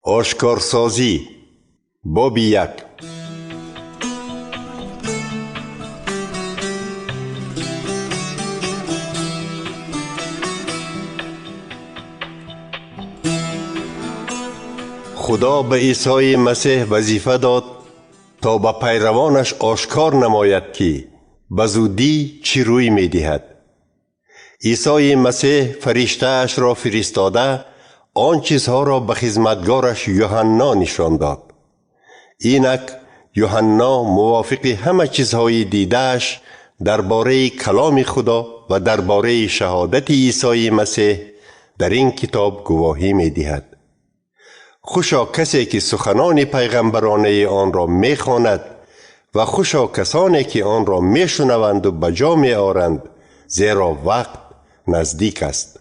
آشکارسازی باب 1. خدا به عیسی مسیح وظیفه داد تا به پیروانش آشکار نماید که به زودی چی روی می دهد. عیسی مسیح فرشته اش را فرستاده آن چیزها را به خدمتگارش یوحنا نشان داد. اینک یوحنا موافق همه چیزهای دیده‌اش درباره کلام خدا و درباره شهادت عیسی مسیح در این کتاب گواهی می دهد. خوشا کسی که سخنان پیغمبرانه آن را می خواند و خوشا کسانی که آن را می شنوند و به جا می آورند، زیرا وقت نزدیک است.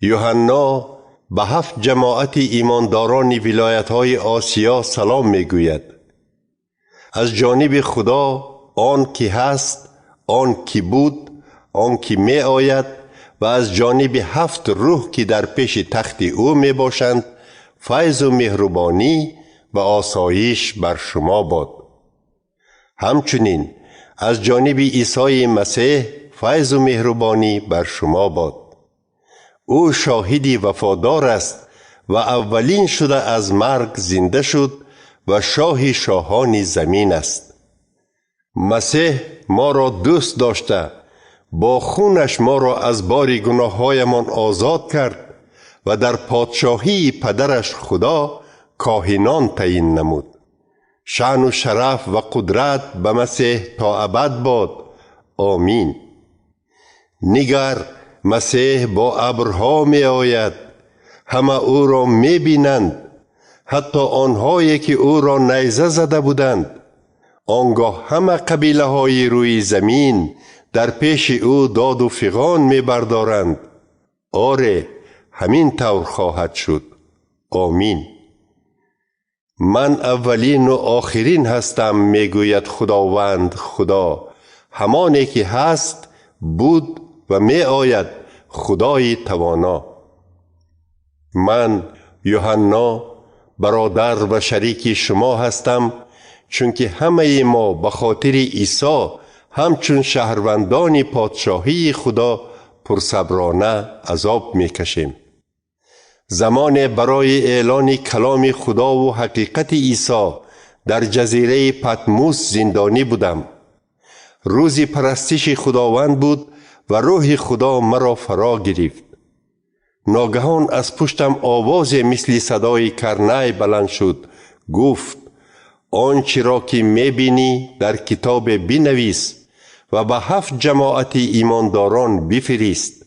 یوحنا به 7 جماعت ایمانداران ولایت‌های آسیا سلام می‌گوید. از جانب خدا، آن که هست، آن که بود، آن که می آید و از جانب 7 روح که در پیش تخت او می باشند، فیض و مهربانی و آسایش بر شما باد. همچنین از جانب عیسی مسیح فیض و مهربانی بر شما باد. او شاهدی وفادار است و اولین شده از مرگ زنده شد و شاه شاهان زمین است. مسیح ما را دوست داشته با خونش ما را از بار گناهایمان آزاد کرد و در پادشاهی پدرش خدا کاهنان تعیین نمود. شأن و شرف و قدرت به مسیح تا ابد باد. آمین. نگر، مسیح با ابرها می آید. همه او را می بینند، حتی آنهایی که او را نیزه زده بودند. آنگاه همه قبیله های روی زمین در پیش او داد و فغان می بردارند. آره، همین طور خواهد شد. آمین. من اولین و آخرین هستم، می گوید خداوند خدا، همانی که هست، بود و می آید، خدای توانا. من یوحنا برادر و شریک شما هستم، چون که همه ما به خاطر عیسی همچون شهروندان پادشاهی خدا پرصبرانه عذاب می کشیم. زمان برای اعلان کلام خدا و حقیقت عیسی در جزیره پتموس زندانی بودم. روزی پرستش خداوند بود و روح خدا مرا فرا گرفت. ناگهان از پشتم آواز مثل صدای کرنای بلند شد. گفت: آنچه را که می بینی در کتاب بنویس و به 7 جماعت ایمانداران بفرست.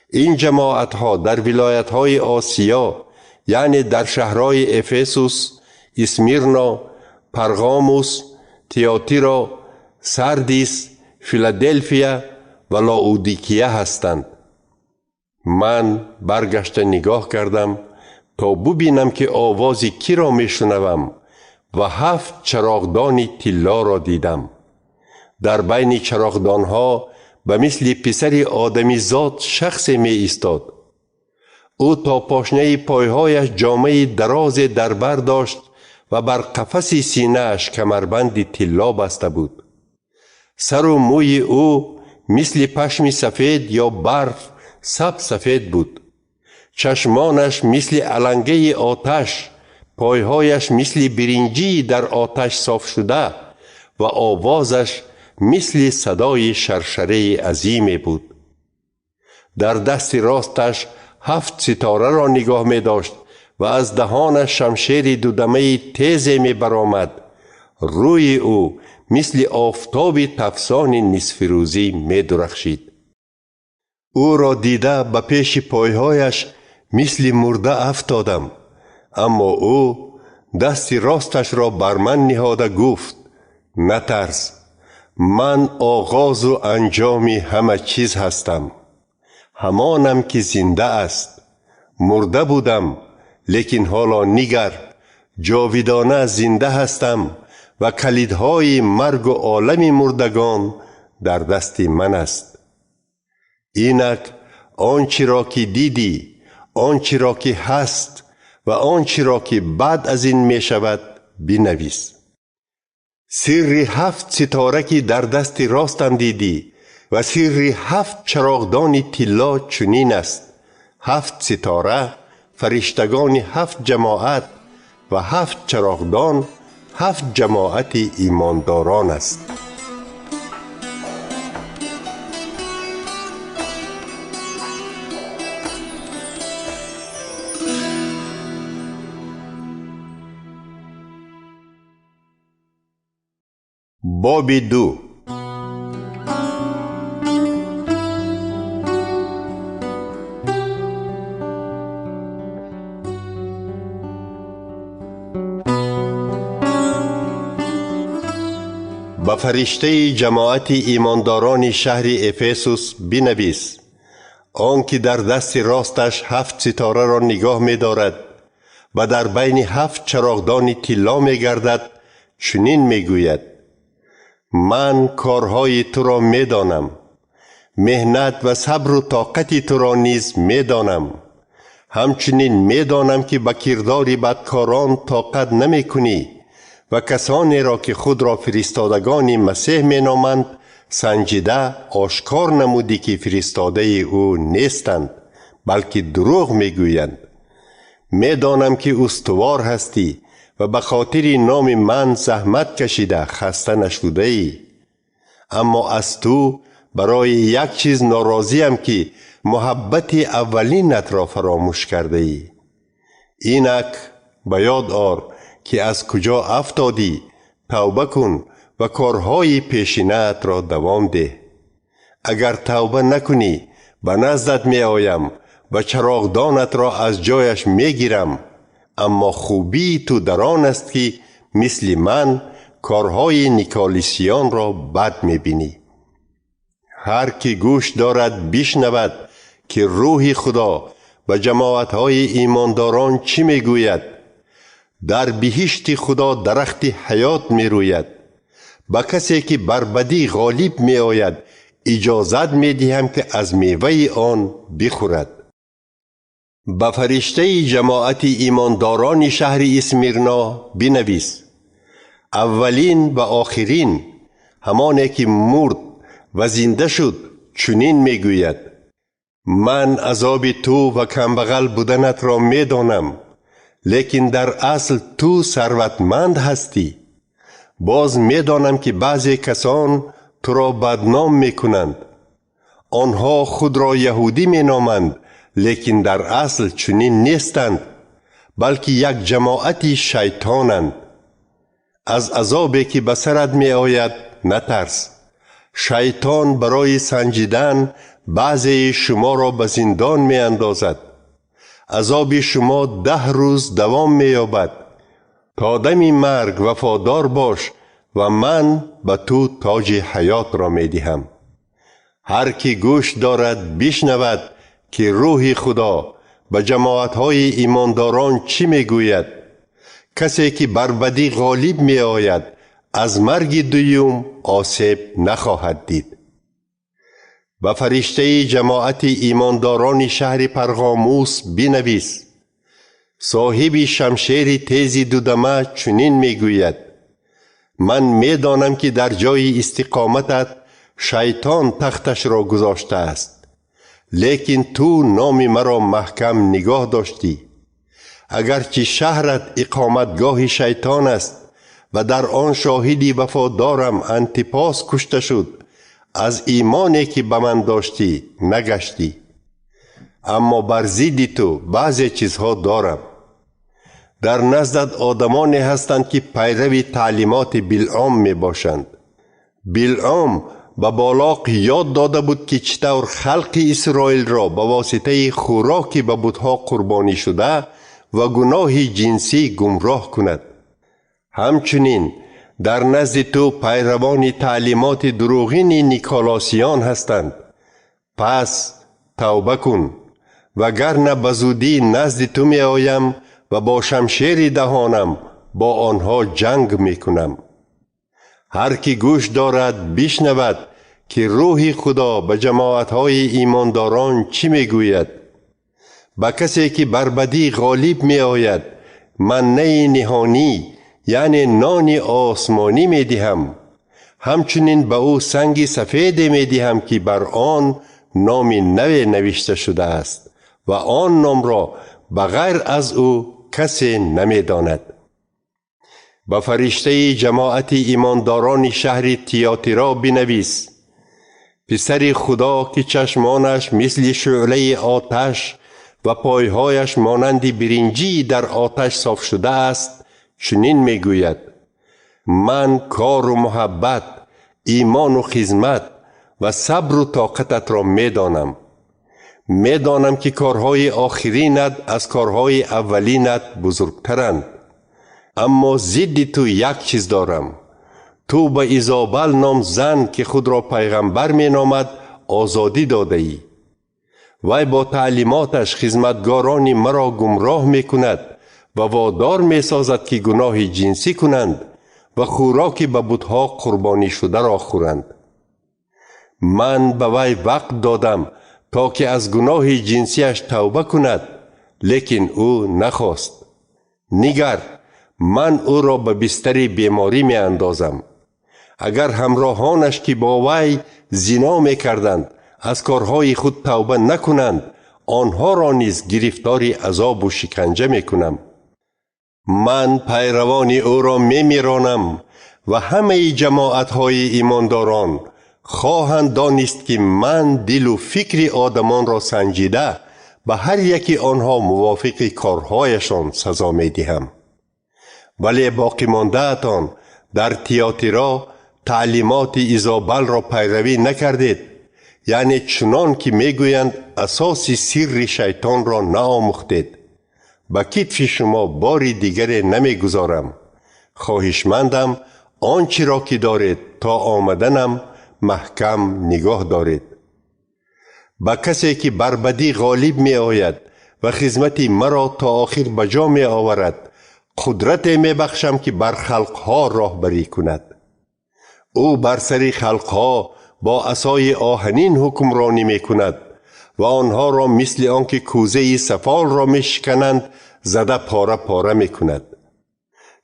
این جماعت ها در ولایت های آسیا، یعنی در شهرهای افسوس، اسمیرنا، پرگاموس، تیاتیرا، سردیس، فیلادلفیا و لاودیکیه هستند. من برگشته نگاه کردم تا ببینم که آواز کی را می شنوم و 7 چراغدان طلا را دیدم. در بین چراغدان ها به مثل پسر آدمی زاد شخصی می ایستاد. او تا پاشنه پایهایش جامه دراز دربر داشت و بر قفس سینه اش کمربند طلا بسته بود. سر و موی او مثل پشم سفید یا برف سفید بود. چشمانش مثل علنگه آتش، پایهایش مثل برنجی در آتش صاف شده و آوازش مثل صدای شرشره عظیمی بود. در دست راستش 7 ستاره را نگاه می داشت و از دهانش شمشیر دودمه تیزی می برآمد. روی او مثل آفتاب تفسان نصف روزی می درخشید. او را دیده به پیش پایهایش مثل مرده افتادم، اما او دست راستش را بر من نهاده گفت: نترس، من آغاز و انجام همه چیز هستم. همانم که زنده است. مرده بودم، لیکن حالا نگر، جاودانه زنده هستم و کلیدهای مرگ و عالم مردگان در دست من است. اینک آنچه را که دیدی، آنچه را که هست و آنچه را که بعد از این می شود بنویس. سر 7 ستاره که در دست راستم دیدی و سر 7 چراغدان طلا چنین است: 7 ستاره فرشتگان 7 جماعت و 7 چراغدان 7 جماعت ایمانداران است. باب 2. به فرشته جماعت ایمانداران شهر افسوس بنویس: آنکه در دست راستش 7 ستاره را نگاه می دارد و در بین 7 چراغدان طلا می گردد چنین می گوید: من کارهای تو را می دانم، مهنت و صبر و طاقت تو را نیز می دانم. همچنین می دانم که به کردار بدکاران طاقت نمی کنی و کسانی را که خود را فرستادگان مسیح می نامند سنجیده آشکار نمودی که فرستاده او نیستند بلکه دروغ می گویند. می دانم که استوار هستی و به خاطر نام من زحمت کشیده خسته نشده ای. اما از تو برای یک چیز ناراضیم که محبت اولینت را فراموش کرده ای. اینک به یاد آر که از کجا افتادی، توبه کن و کارهای پیشینت را دوام ده. اگر توبه نکنی به نزدت می آیم و چراغدانت را از جایش می گیرم. اما خوبی تو در آن است که مثل من کارهای نیکولیسیان را بد می بینی. هر که گوش دارد بشنود که روح خدا به جماعتهای ایمانداران چی می گوید. در بهشت خدا درخت حیات می روید. به کسی که بر بدی غالب می آید اجازت می دهم که از میوه آن بخورد. به فرشته جماعت ایمانداران شهر اسمیرنا بنویس: اولین و آخرین، همانی که مرد و زنده شد چنین می گوید: من عذاب تو و کمبغل بودنت را می دانم، لیکن در اصل تو ثروتمند هستی. باز می دانم که بعضی کسان تو را بدنام می کنند. آنها خود را یهودی می نامند، لیکن در اصل چنین نیستند بلکه یک جماعت شیطانند. از عذابی که به سرت می آید نترس. شیطان برای سنجیدن بعضی شما را به زندان می اندازد. عذاب شما 10 روز دوام می یابد. تا دم مرگ وفادار باش و من به تو تاج حیات را می دهم. هر که گوش دارد بشنود که روح خدا به جماعتهای ایمانداران چی می گوید. کسی که بر بدی غالب می آید از مرگ دوم آسیب نخواهد دید. به فرشته جماعت ایمانداران شهر پرغاموس بنویس: صاحب شمشیر تیز دودمه چنین می گوید: من می دانم که در جای استقامتت شیطان تختش را گذاشته است، لیکن تو نام مرا محکم نگاه داشتی. اگرچه شهرت اقامتگاه شیطان است و در آن شاهدی وفادارم انتیپاس کشته شد، از ایمانی که به من داشتی نگشتی. اما بر ضد تو بعضی چیزها دارم. در نزدت آدمانی هستند که پیرو تعلیمات بلعام می باشند. بلعام به بالاق یاد داده بود که چطور خلق اسرائیل را به واسطه خوراکی به بتها قربانی شده و گناه جنسی گمراه کند. همچنین در نزد تو پیروان تعلیمات دروغین نیکولاسیان هستند. پس توبه کن وگرنه به زودی نزد تو می آیم و با شمشیر دهانم با آنها جنگ می کنم. هر که گوش دارد بشنود که روح خدا به جماعتهای ایمانداران چی می گوید. با کسی که بر بدی غالب می آید من نی نهانی یعنی نان آسمانی می دهم. همچنین به او سنگ سفید می دهم که بر آن نام نو نوشته شده است و آن نام را بغیر از او کسی نمی داند. به فرشته جماعت ایمانداران شهر تیاتیرا بنویس: پسر خدا که چشمانش مثل شعله آتش و پایهایش مانند برنجی در آتش صاف شده است چنین میگوید: من کار و محبت، ایمان و خدمت و صبر و طاقتت را میدانم. میدانم که کارهای آخرینت از کارهای اولینت بزرگترند. اما ضد تو یک چیز دارم: تو به ایزابل نام زن که خود را پیغمبر می نامد آزادی داده ای. وی با تعلیماتش خدمتگاران مرا گمراه می کند و وادار می سازد که گناه جنسی کنند و خوراکی به بتها قربانی شده را خورند. من به وی وقت دادم تا که از گناه جنسیش توبه کند، لیکن او نخواست. نگر، من او را به بستر بیماری می اندازم. اگر همراهانش که با وی زنا می کردند از کارهای خود توبه نکنند، آنها را نیز گرفتار عذاب و شکنجه می کنم. من پیروان او را می میرانم و همه جماعتهای ایمانداران خواهند دانست که من دل و فکر آدمان را سنجیده به هر یکی آنها موافق کارهایشان سزا می دهم. ولی باقی مانده اتان در تیاتیرا تعلیمات ایزابل را پیروی نکردید، یعنی چنان که میگویند اساس سر شیطان را نآموختید. به کتف شما باری دیگر نمیگذارم. خواهشمندم آنچه را که دارید تا آمدنم محکم نگاه دارید. به کسی که بر بدی غالب می آید و خدمت مرا تا آخر بجا می آورد قدرت می بخشم که بر خلقها راهبری کند. او بر سر خلقها با عصای آهنین حکمرانی می کند و آنها را مثل آنکه کوزه سفال را می شکنند زده پاره پاره می کند.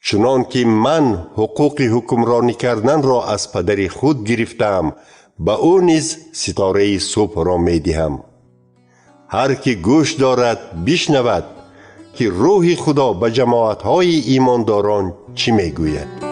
چنان که من حقوق حکمرانی کردن را از پدر خود گرفتم، به او نیز ستاره صبح را می دهم. هر که گوش دارد بشنود که روح خدا به جماعتهای ایمانداران چی می گوید.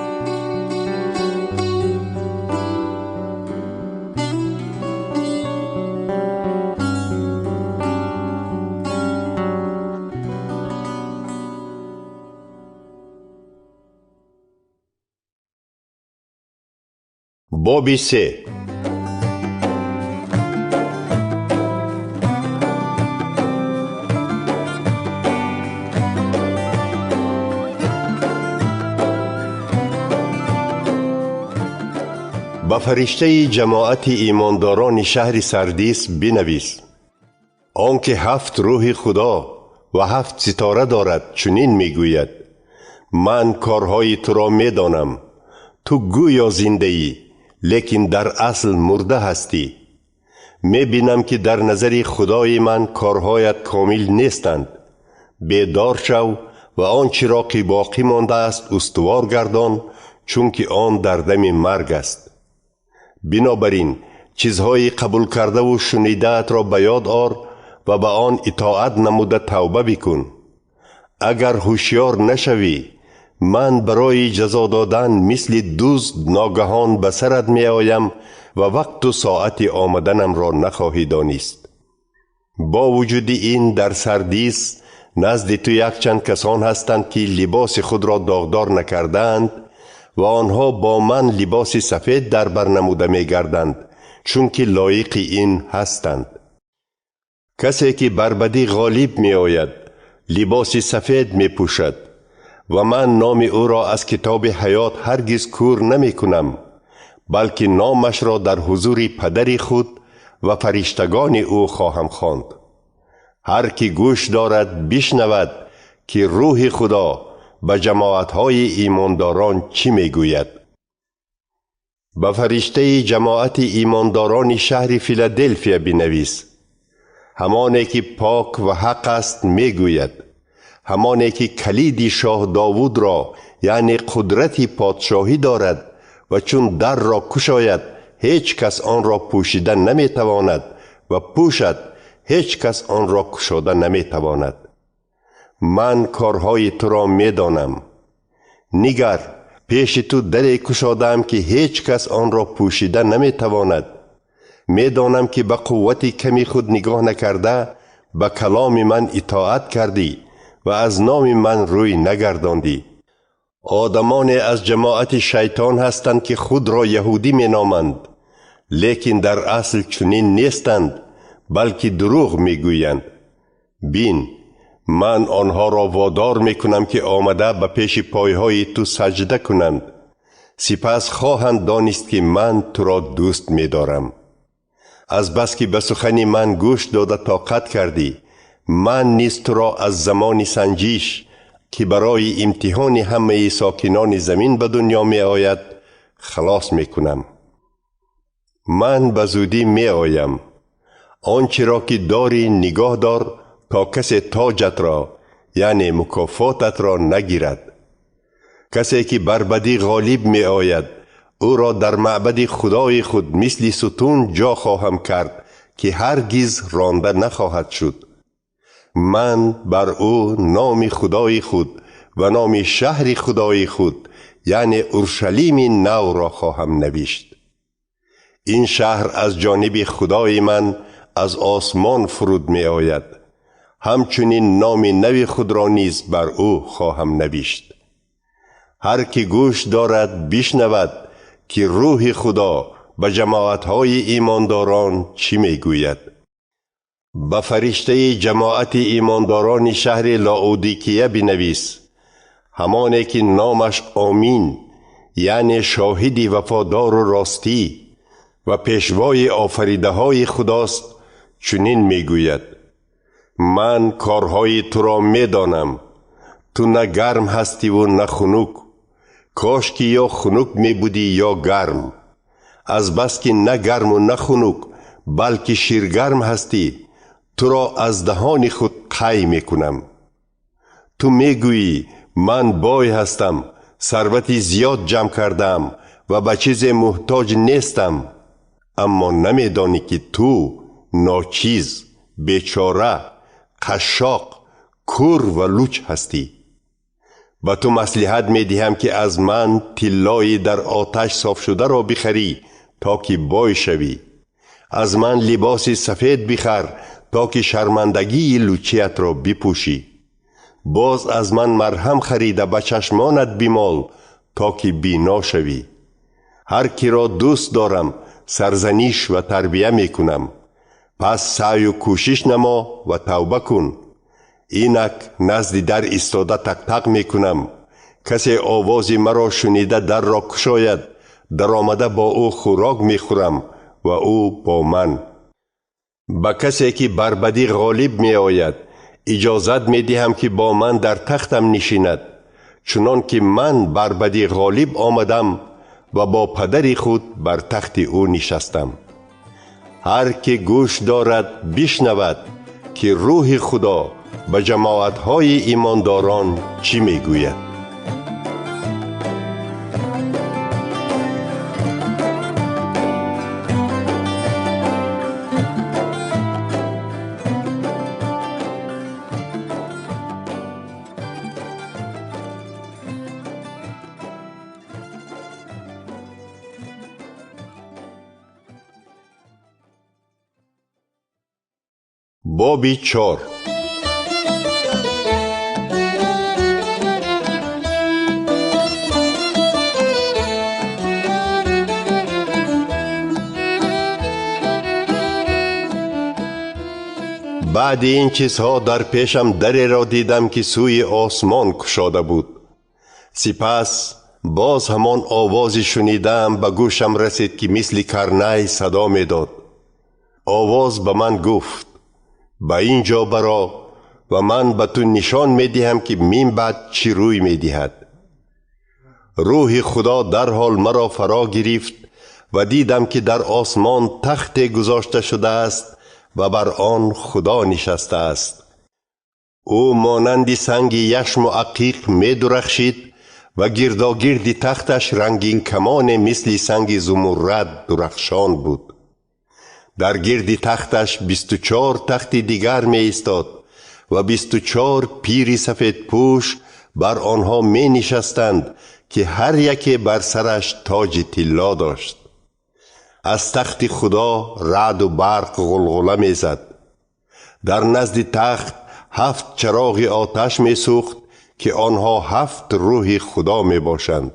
باب 3. به فرشته جماعت ایمانداران شهر سردیس بنویس: آنکه 7 روح خدا و 7 ستاره دارد چنین میگوید: من کارهای تو را میدانم. تو گویا زنده ای لیکن در اصل مرده هستی. میبینم که در نظر خدای من کارهایت کامل نیستند. بیدار شو و آنچه را که باقی مانده است استوار گردان، چون که آن در دم مرگ است. بنابراین چیزهای قبول کرده و شنیده‌ات را به یاد آر و به آن اطاعت نموده توبه بکن. اگر هوشیار نشوی، من برای جزا دادن مثل دزد ناگهان به سرت می آیم و وقت و ساعت آمدنم را نخواهی دانست. با وجود این در سردیس نزد تو یک چند کسان هستند که لباس خود را داغدار نکردند و آنها با من لباس سفید در بر نموده می گردند، چون که لایق این هستند. کسی که بر بدی غالب می آید لباس سفید می پوشد و من نام او را از کتاب حیات هرگز کور نمی کنم، بلکه نامش را در حضور پدر خود و فرشتگان او خواهم خواند. هر که گوش دارد بشنود که روح خدا به جماعتهای ایمانداران چی می گوید. به فرشته جماعت ایمانداران شهر فیلادلفیا بنویس: همانی که پاک و حق است میگوید، همانی که کلید شاه داوود را یعنی قدرت پادشاهی دارد و چون در را گشاید هیچ کس آن را پوشیدن نمیتواند و پوشد هیچ کس آن را گشاده نمیتواند. من کارهای تو را میدانم. نگر، پیش تو دری گشادم که هیچ کس آن را پوشیده نمیتواند. میدانم که به قوت کمی خود نگاه نکرده به کلام من اطاعت کردی و از نام من روی نگرداندی. آدمانی از جماعت شیطان هستند که خود را یهودی می نامند، لیکن در اصل چنین نیستند، بلکه دروغ می گویند. بین، من آنها را وادار می کنم که آمده به پیش پایهای تو سجده کنند، سپس خواهند دانست که من تو را دوست می دارم. از بس که به سخن من گوش داده طاقت کردی، من نیز تو را از زمان سنجش که برای امتحان همه ساکنان زمین به دنیا می آید خلاص می کنم. من به زودی می آیم. آنچه را که داری نگاه دار تا کسی تاجت را یعنی مکافاتت را نگیرد. کسی که بر بدی غالب می آید او را در معبد خدای خود مثل ستون جا خواهم کرد که هرگز رانده نخواهد شد. من بر او نام خدای خود و نام شهر خدای خود یعنی اورشلیم نو را خواهم نوشت. این شهر از جانب خدای من از آسمان فرود می آید. همچنین نام نو خود را نیز بر او خواهم نوشت. هر که گوش دارد بشنود که روح خدا به جماعت‌های ایمانداران چی می گوید. به فرشته جماعت ایمانداران شهر لاودیکیه بنویس: همانی که نامش آمین یعنی شاهدی وفادار و راستی و پیشوای آفریده های خداست چنین می گوید: من کارهای تو را می دانم. تو نه گرم هستی و نه خنک. کاش که یا خنک می بودی یا گرم. از بس که نه گرم و نه خنک بلکه شیرگرم هستی، تو را از دهان خود قی می کنم. تو می گویی من بای هستم، ثروت زیاد جمع کردم و به چیز محتاج نیستم، اما نمی دانی که تو ناچیز، بیچاره، قشاق، کور و لوچ هستی. به تو مصلحت می دهم که از من طلای در آتش صاف شده را بخری تا که بای شوی. از من لباس سفید بخر تا که شرمندگی لوچیت را بپوشی. باز از من مرهم خریده به چشمانت بمال تا که بینا شوی. هر کی را دوست دارم سرزنش و تربیه می کنم. پس سعی و کوشش نما و توبه کن. اینک نزد در ایستاده تق تق می کنم. کسی آواز مرا شنیده در را گشاید، در آمده با او خوراک می خورم و او با من. به کسی که بر بدی غالب می آید اجازت می دهم که با من در تختم نشیند، چنان که من بر بدی غالب آمدم و با پدر خود بر تخت او نشستم. هر که گوش دارد بشنود که روح خدا به جماعت‌های ایمانداران چی می گوید. باب 4. بعد این چیزها در پیشم دری را دیدم که سوی آسمان گشاده بود. سپس باز همان آوازی شنیدم به گوشم رسید که مثل کرنه صدا می داد. آواز به من گفت: به اینجا برا و من به تو نشان می دهم که من بعد چی روی می دهد. روح خدا در حال مرا فرا گرفت و دیدم که در آسمان تخت گذاشته شده است و بر آن خدا نشسته است. او مانند سنگ یشم و عقیق می درخشید و گرداگرد تختش رنگین کمان مثل سنگ زمرد درخشان بود. در گرد تختش 24 تخت دیگر می ایستاد و 24 پیر سفید پوش بر آنها می نشستند که هر یکی بر سرش تاج طلا داشت. از تخت خدا رعد و برق غلغله می زد. در نزد تخت 7 چراغ آتش می سوخت که آنها 7 روح خدا می باشند.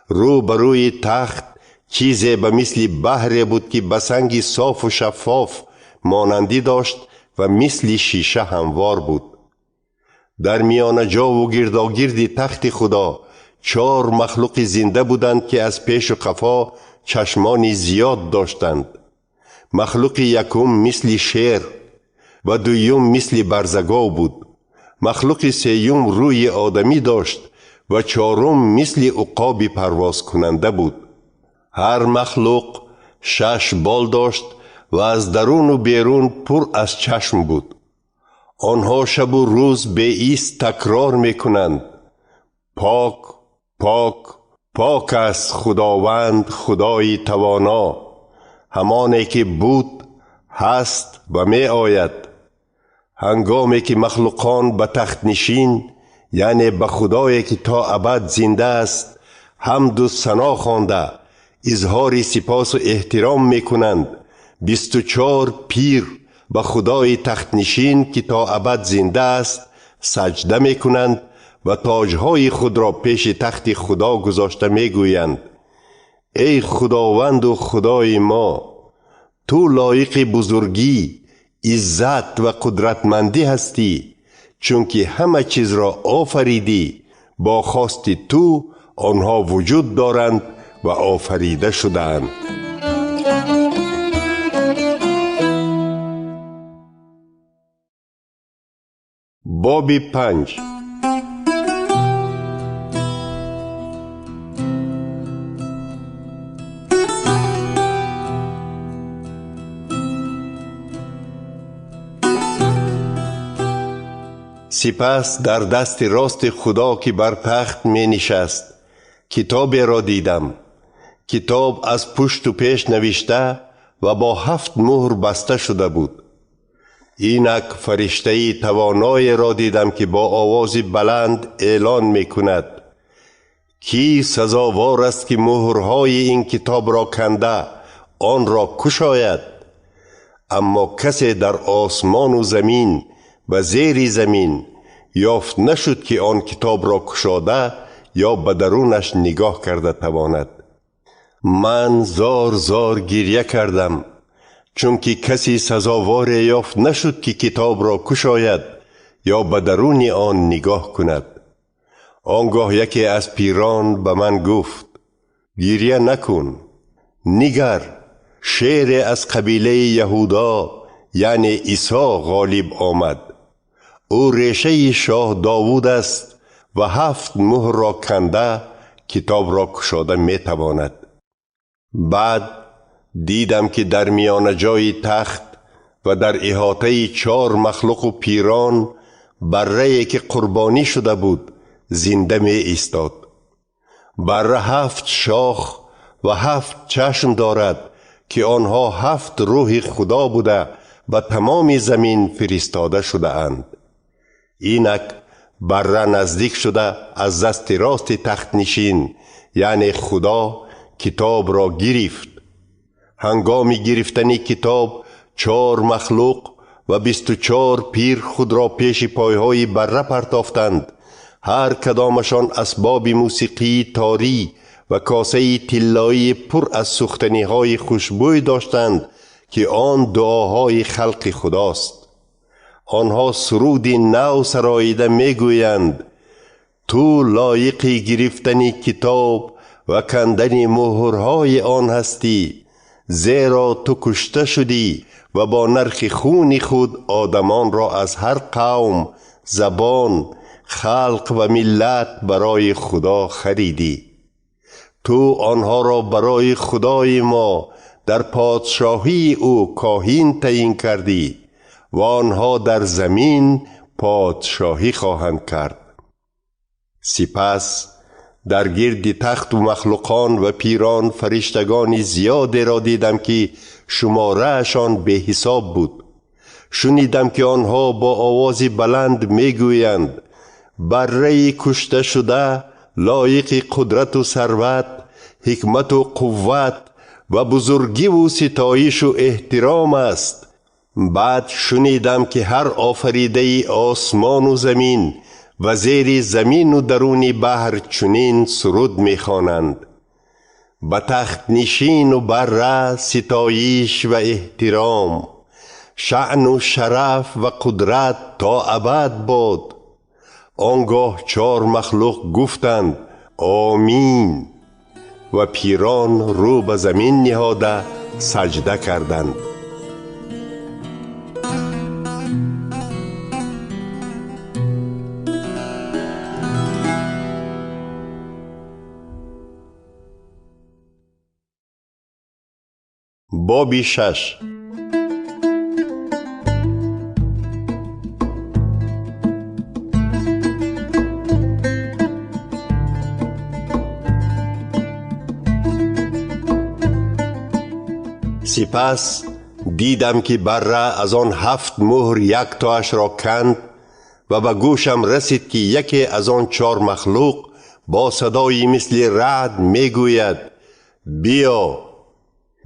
رو بروی تخت چیزی به مثل بحر بود که به سنگ صاف و شفاف مانندی داشت و مثل شیشه هموار بود. در میان جا و گرداگرد تخت خدا 4 مخلوق زنده بودند که از پیش و قفا چشمان زیاد داشتند. مخلوق یکم مثل شیر و دویم مثل برزگاو بود. مخلوق سیوم روی آدمی داشت و چهارم مثل عقاب پرواز کننده بود. هر مخلوق 6 بال داشت و از درون و بیرون پر از چشم بود. آنها شب و روز به ایست تکرار می کنند: پاک پاک پاک است خداوند خدای توانا، همانی که بود هست و می آید. هنگامی که مخلوقان به تخت نشین، یعنی به خدایی که تا ابد زنده است، حمد و ثنا خوانده اظهار سپاس و احترام می کنند، 24 پیر به خدای تخت نشین که تا ابد زنده است سجده می کنند و تاجهای خود را پیش تخت خدا گذاشته می گویند: ای خداوند و خدای ما، تو لایق بزرگی، عزت و قدرتمندی هستی، چون که همه چیز را آفریدی. با خواست تو آنها وجود دارند و آفریده شدند. باب 5. سپس در دست راست خدا که بر تخت می نشست کتابی را دیدم. کتاب از پشت و پیش نوشته و با 7 مهر بسته شده بود. اینک فرشته توانای را دیدم که با آواز بلند اعلان می کند: کی سزاوار است که مهرهای این کتاب را کنده آن را گشاید؟ اما کسی در آسمان و زمین و زیر زمین یافت نشد که آن کتاب را گشاده یا به درونش نگاه کرده تواند. من زار زار گریه کردم، چون که کسی سزاوار یافت نشد که کتاب را گشاید یا به درون آن نگاه کند. آنگاه یکی از پیران به من گفت: گریه نکن، نگر، شیر از قبیله یهودا یعنی عیسی غالب آمد. او ریشه شاه داوود است و 7 مهر را کنده کتاب را گشاده می تواند. بعد دیدم که در میان جای تخت و در احاطه 4 مخلوق و پیران بره که قربانی شده بود زنده می ایستاد. بره 7 شاخ و 7 چشم دارد که آنها 7 روح خدا بوده و تمام زمین فرستاده شده اند. اینک بره نزدیک شده از دست راست تخت نشین یعنی خدا کتاب را گرفت. هنگام گرفتن کتاب 4 مخلوق و 24 پیر خود را پیش پایهای بره پرتافتند. هر کدامشان اسباب موسیقی تاری و کاسه طلایی پر از سوختنی های خوشبوی داشتند که آن دعاهای خلق خداست. آنها سرود نو سراییده می گویند: تو لایق گرفتن کتاب و کندن مهرهای آن هستی، زیرا تو کشته شدی و با نرخ خون خود آدمان را از هر قوم، زبان، خلق و ملت برای خدا خریدی. تو آنها را برای خدای ما در پادشاهی او کاهین تعیین کردی و آنها در زمین پادشاهی خواهند کرد. سپس در گرد تخت و مخلوقان و پیران فرشتگانی زیاده را دیدم که شماره اشان به حساب بود. شنیدم که آنها با آوازی بلند میگویند: بره کشته شده لایق قدرت و ثروت، حکمت و قوت و بزرگی و ستایش و احترام است. بعد شنیدم که هر آفریده آسمان و زمین و زیر زمین و درون بحر چنین سرود میخوانند: به تخت نشین و بره ستایش و احترام، شأن و شرف و قدرت تا ابد باد. آنگاه 4 مخلوق گفتند: آمین. و پیران رو به زمین نهاده سجده کردند. باب 6. سپس دیدم که بره از آن 7 مهر یک تاش را کند و به گوشم رسید که یکی از آن 4 مخلوق با صدایی مثل رعد میگوید: بیا.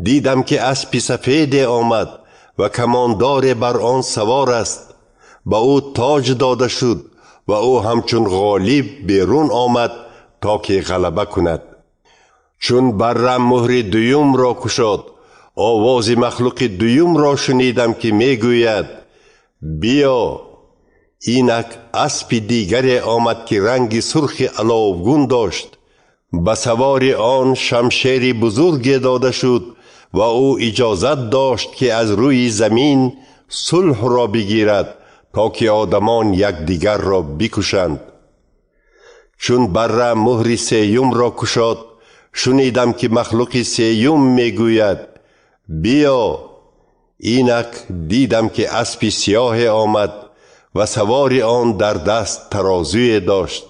دیدم که اسب سفید آمد و کماندار بر آن سوار است. با او تاج داده شد و او همچون غالب بیرون آمد تا که غلبه کند. چون بره مهر دوم را گشاد، آواز مخلوق دوم را شنیدم که میگوید: بیا. اینک اسب دیگر آمد که رنگ سرخ الاوگون داشت. به سوار آن شمشیر بزرگ داده شد و او اجازت داشت که از روی زمین صلح را بگیرد تا که آدمان یکدیگر را بکشند. چون بره مهر 3 را گشاد، شنیدم که مخلوق 3 میگوید: بیا. اینک دیدم که اسب سیاه آمد و سوار آن در دست ترازوی داشت.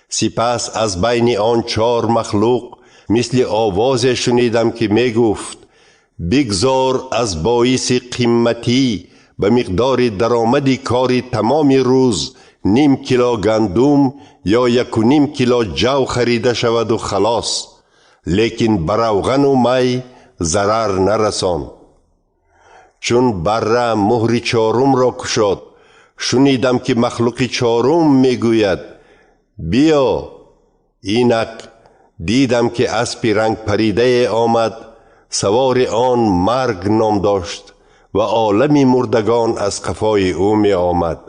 سپس از بین آن 4 مخلوق مثل آواز شنیدم که می گفت: بگذار از باعث قیمتی به مقدار درآمد کار تمام روز 0.5 کیلو گندم یا 1.5 کیلو جو خریده شود و خلاص، لیکن بر روغن و می ضرر نرسان. چون بره مهر 4 را گشاد، شنیدم که مخلوق 4 میگوید: بیا. اینک دیدم که اسب رنگ پریده آمد، سوار آن مرگ نام داشت و عالم مردگان از قفای او می آمد.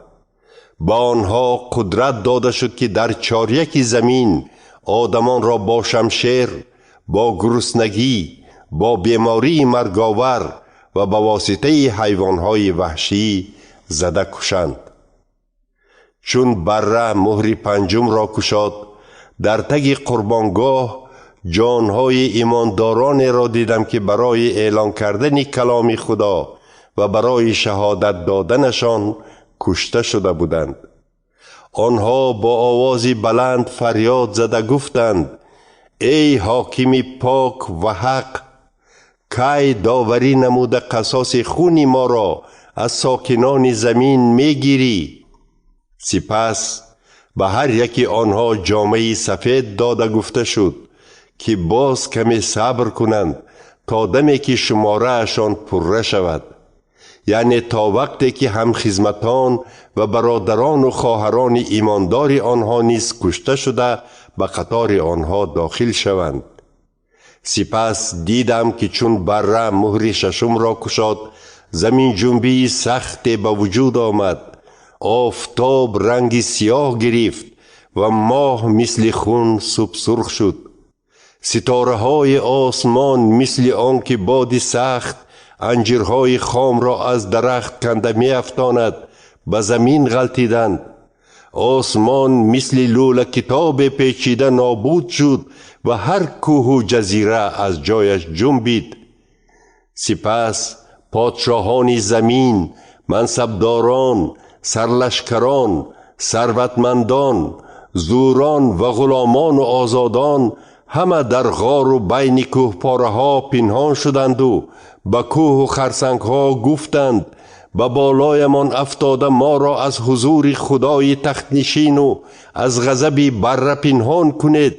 با آنها قدرت داده شد که در 4 زمین آدمان را با شمشیر، با گرسنگی، با بیماری مرگاور و با واسطه حیوانهای وحشی زده کشند. چون بره مهر 5 را گشاد، در تگ قربانگاه جانهای ایمانداران را دیدم که برای اعلان کردن کلام خدا و برای شهادت دادنشان کشته شده بودند. آنها با آوازی بلند فریاد زده گفتند: ای حاکم پاک و حق، کی داوری نموده قصاص خون ما را از ساکنان زمین میگیری؟ سپس به هر یکی آنها جامه سفید داده گفته شد که باز کمی صبر کنند تا دمی که شماره اشان پره شود، یعنی تا وقتی که هم خدمتان و برادران و خواهران ایماندار آنها نیز کشته شده به قطار آنها داخل شوند. سپس دیدم که چون بره مهر 6 را گشاد، زمین جنبی سخت به وجود آمد. آفتاب رنگ سیاه گرفت و ماه مثل خون سرخ شد. ستاره های آسمان مثل آن که باد سخت انجیرهای خام را از درخت کنده می افتاند به زمین غلطیدند. آسمان مثل لوله کتاب پیچیده نابود شد و هر کوه و جزیره از جایش جنبید. سپس پادشاهان زمین، منصبداران، سرلشکران، ثروتمندان، زوران و غلامان و آزادان همه در غار و بین کوهپاره ها پنهان شدند و به کوه و خرسنگ ها گفتند به بالایمان افتاده ما را از حضور خدای تخت نشین و از غضب بره پنهان کنید،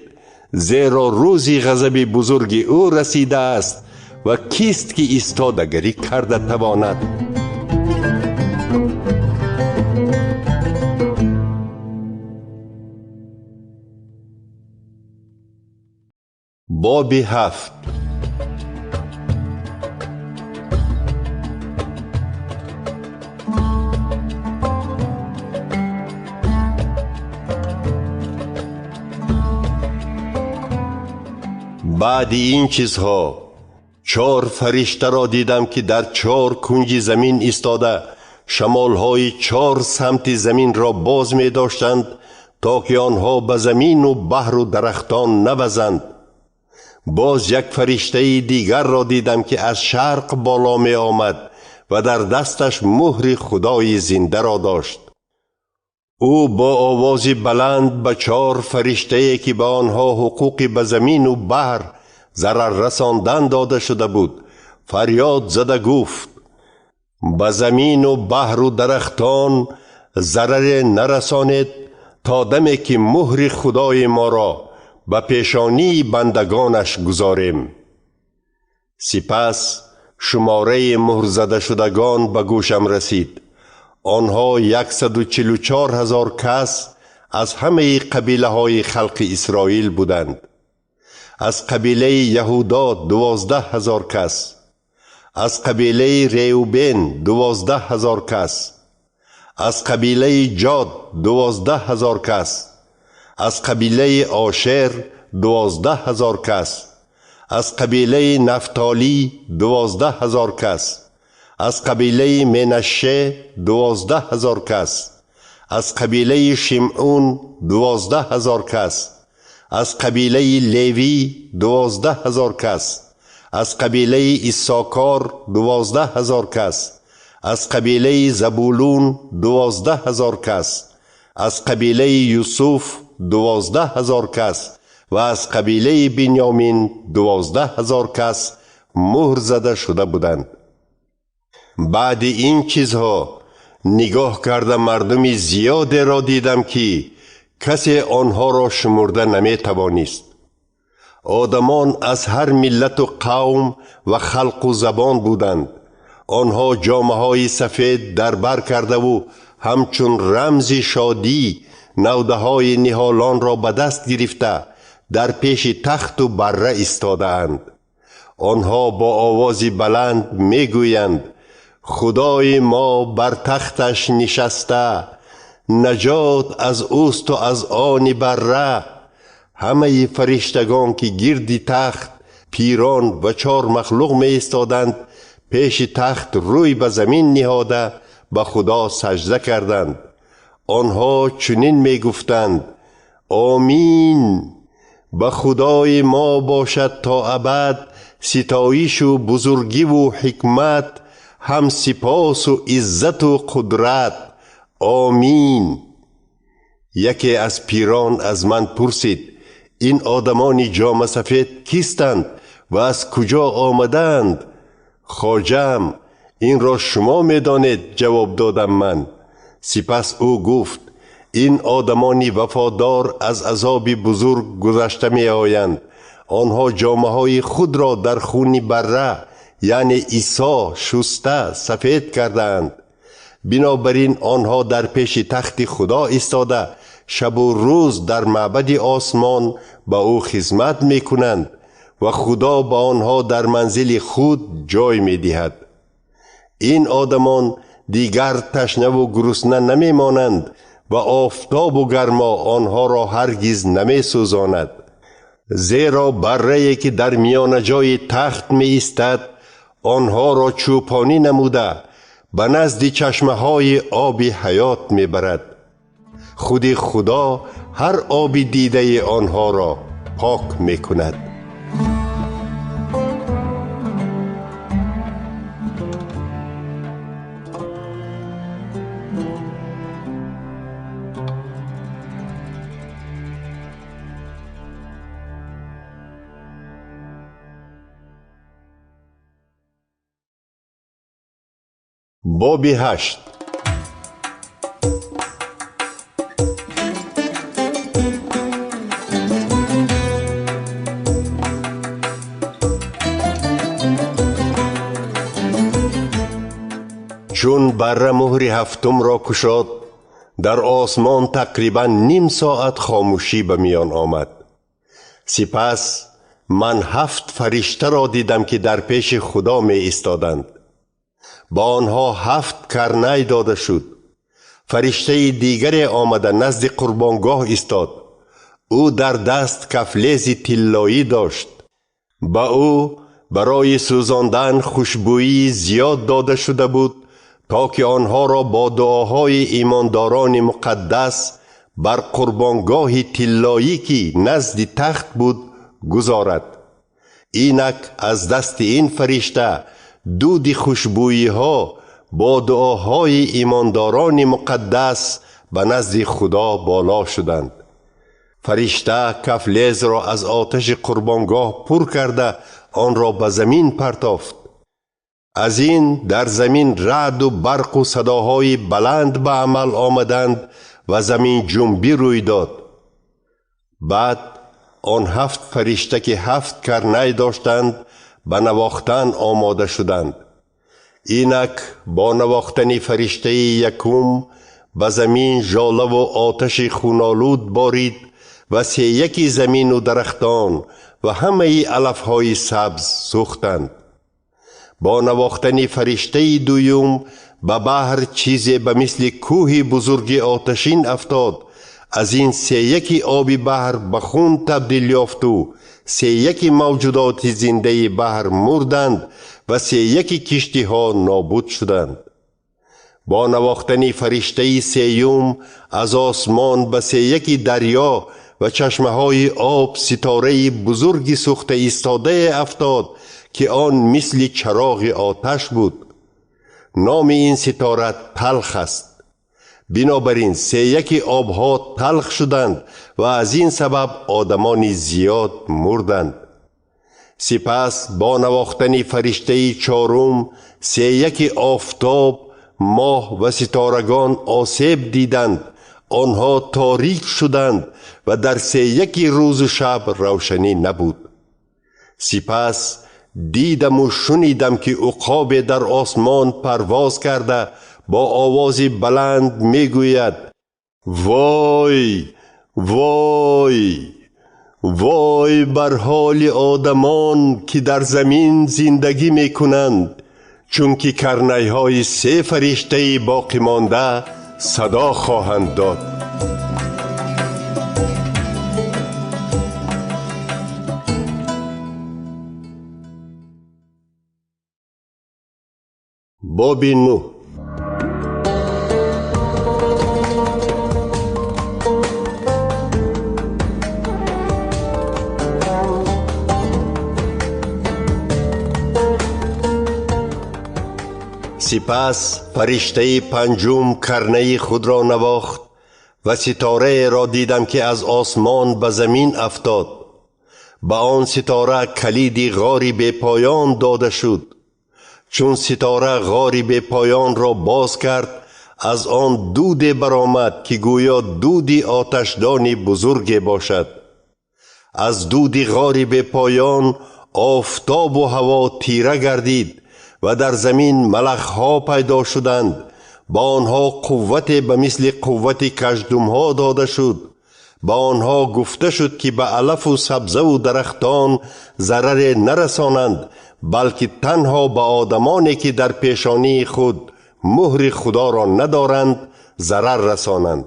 زیرا روزی غضب بزرگ او رسیده است و کیست که ایستادگی کرده تواند. باب 7. بعد این چیزها 4 فرشته را دیدم که در 4 کنج زمین ایستاده شمالهای 4 سمت زمین را باز می داشتند تا که آنها به زمین و بحر و درختان نوزند. باز یک فرشته دیگر را دیدم که از شرق بالا می آمد و در دستش مهر خدای زنده را داشت. او با آواز بلند به 4 فرشته که به آنها حقوق به زمین و بحر ضرر رساندن داده شده بود فریاد زده گفت: به زمین و بحر و درختان ضرر نرسانید تا دمی که مهر خدای ما را به پیشانی بندگانش گذاریم. سپس شماره مهر زده شدگان به گوشم رسید. آنها 144,000 کس از همه قبیله های خلق اسرائیل بودند. از قبیله یهودا 12,000 کس، از قبیله ریوبین 12,000 کس، از قبیله جاد 12,000 کس، از قبیله آشر 12,000 کس، از قبیله نفتالی 12,000 کس، از قبیله منشه 12,000 کس، از قبیله شمعون 12,000 کس، از قبیله لیوی 12,000 کس، از قبیله ایساکار 12,000 کس، از قبیله زبولون 12,000 کس، از قبیله یوسف 12,000 کس و از قبیله بنیامین 12,000 کس مهر زده شده بودند. بعد این چیزها نگاه کرده مردم زیاد را دیدم که کسی آنها را شمرده نمی توانست. آدمان از هر ملت و قوم و خلق و زبان بودند. آنها جامه های سفید در بر کرده و همچون رمز شادی نوده های نهالان را به دست گرفته در پیش تخت و بره ایستاده اند. آنها با آواز بلند می گویند: خدای ما بر تختش نشسته، نجات از اوست و از آن بره. همه فرشتگان که گردی تخت، پیران و 4 مخلوق می ایستادند پیش تخت روی به زمین نهاده به خدا سجده کردند. آنها چنین می گفتند: آمین. به خدای ما باشد تا ابد ستایش و بزرگی و حکمت، هم سپاس و عزت و قدرت. آمین. یکی از پیران از من پرسید: این آدمان جامه سفید کیستند و از کجا آمدند؟ خواجم: این را شما می دانید، جواب دادم من. سپس او گفت: این آدمانی وفادار از عذاب بزرگ گذشته می آیند. آنها جامه های خود را در خون بره یعنی عیسی شسته سفید کردند. بنابراین آنها در پیش تخت خدا ایستاده شب و روز در معبد آسمان به او خدمت می کنند و خدا به آنها در منزل خود جای می دهد. این آدمان دیگر تشنه و گرسنه نمی مانند و آفتاب و گرما آنها را هرگز نمی سوزاند، زیرا بره‌ای که در میان جای تخت می ایستد آنها را چوپانی نموده به نزد چشمه های آب حیات می برد. خود خدا هر آب دیده آنها را پاک می کند. باب 8. چون بره مهر هفتم را گشاد، در آسمان تقریبا نیم ساعت خاموشی به میان آمد. سپس من 7 فرشته را دیدم که در پیش خدا می ایستادند. با آنها 7 کرنه داده شد. فرشته دیگر آمده نزد قربانگاه ایستاد. او در دست کفلیز طلایی داشت. با او برای سوزاندن خوشبویی زیاد داده شده بود تا که آنها را با دعاهای ایمانداران مقدس بر قربانگاه طلایی که نزد تخت بود گذارد. اینک از دست این فرشته دود خوشبویی ها با دعاهای ایمانداران مقدس به نزد خدا بالا شدند. فرشته کفلیز را از آتش قربانگاه پر کرده آن را به زمین پرتافت. از این در زمین رعد و برق و صداهای بلند به عمل آمدند و زمین جنبی روی داد. بعد آن 7 فرشته که 7 کرنه داشتند به نواختن آماده شدند. اینک با نواختن فرشته یکم به زمین ژاله و آتش خونالود بارید و 3 زمین و درختان و همه علفهای سبز سوختند. با نواختن فرشته دویم به بحر چیزی به مثل کوه بزرگ آتشین افتاد. از این 3 آب بحر به خون تبدیل یافت و 3 موجودات زنده بحر مردند و 3 کشتی ها نابود شدند. با نواختن فرشته سیوم از آسمان به 3 دریا و چشمه های آب ستاره بزرگی سوخته ایستاده افتاد که آن مثل چراغ آتش بود. نام این ستاره تلخ است. بنابراین 3 آبها تلخ شدند و از این سبب آدمان زیاد مردند. سپس با نواختن فرشته چهارم 3 آفتاب، ماه و ستارگان آسیب دیدند. آنها تاریک شدند و در 3 روز و شب روشنی نبود. سپس دیدم و شنیدم که عقاب در آسمان پرواز کرده با آواز بلند می گوید: وای وای وای بر حال آدمان که در زمین زندگی می کنند، چون که کرنه های 3 فرشته باقی مانده صدا خواهند داد. باب 9. سپس فرشته پنجم کرنه خود را نواخت و ستاره را دیدم که از آسمان به زمین افتاد. به آن ستاره کلید غاری به پایان داده شد. چون ستاره غاری به پایان را باز کرد، از آن دود برآمد که گویا دودی آتشدان بزرگ باشد. از دود غاری به پایان آفتاب و هوا تیره گردید و در زمین ملخها پیدا شدند. با آنها قوت به مثل قوت کژدمها داده شد. با آنها گفته شد که به علف و سبزه و درختان ضرر نرسانند، بلکه تنها به آدمانی که در پیشانی خود مهر خدا را ندارند ضرر رسانند.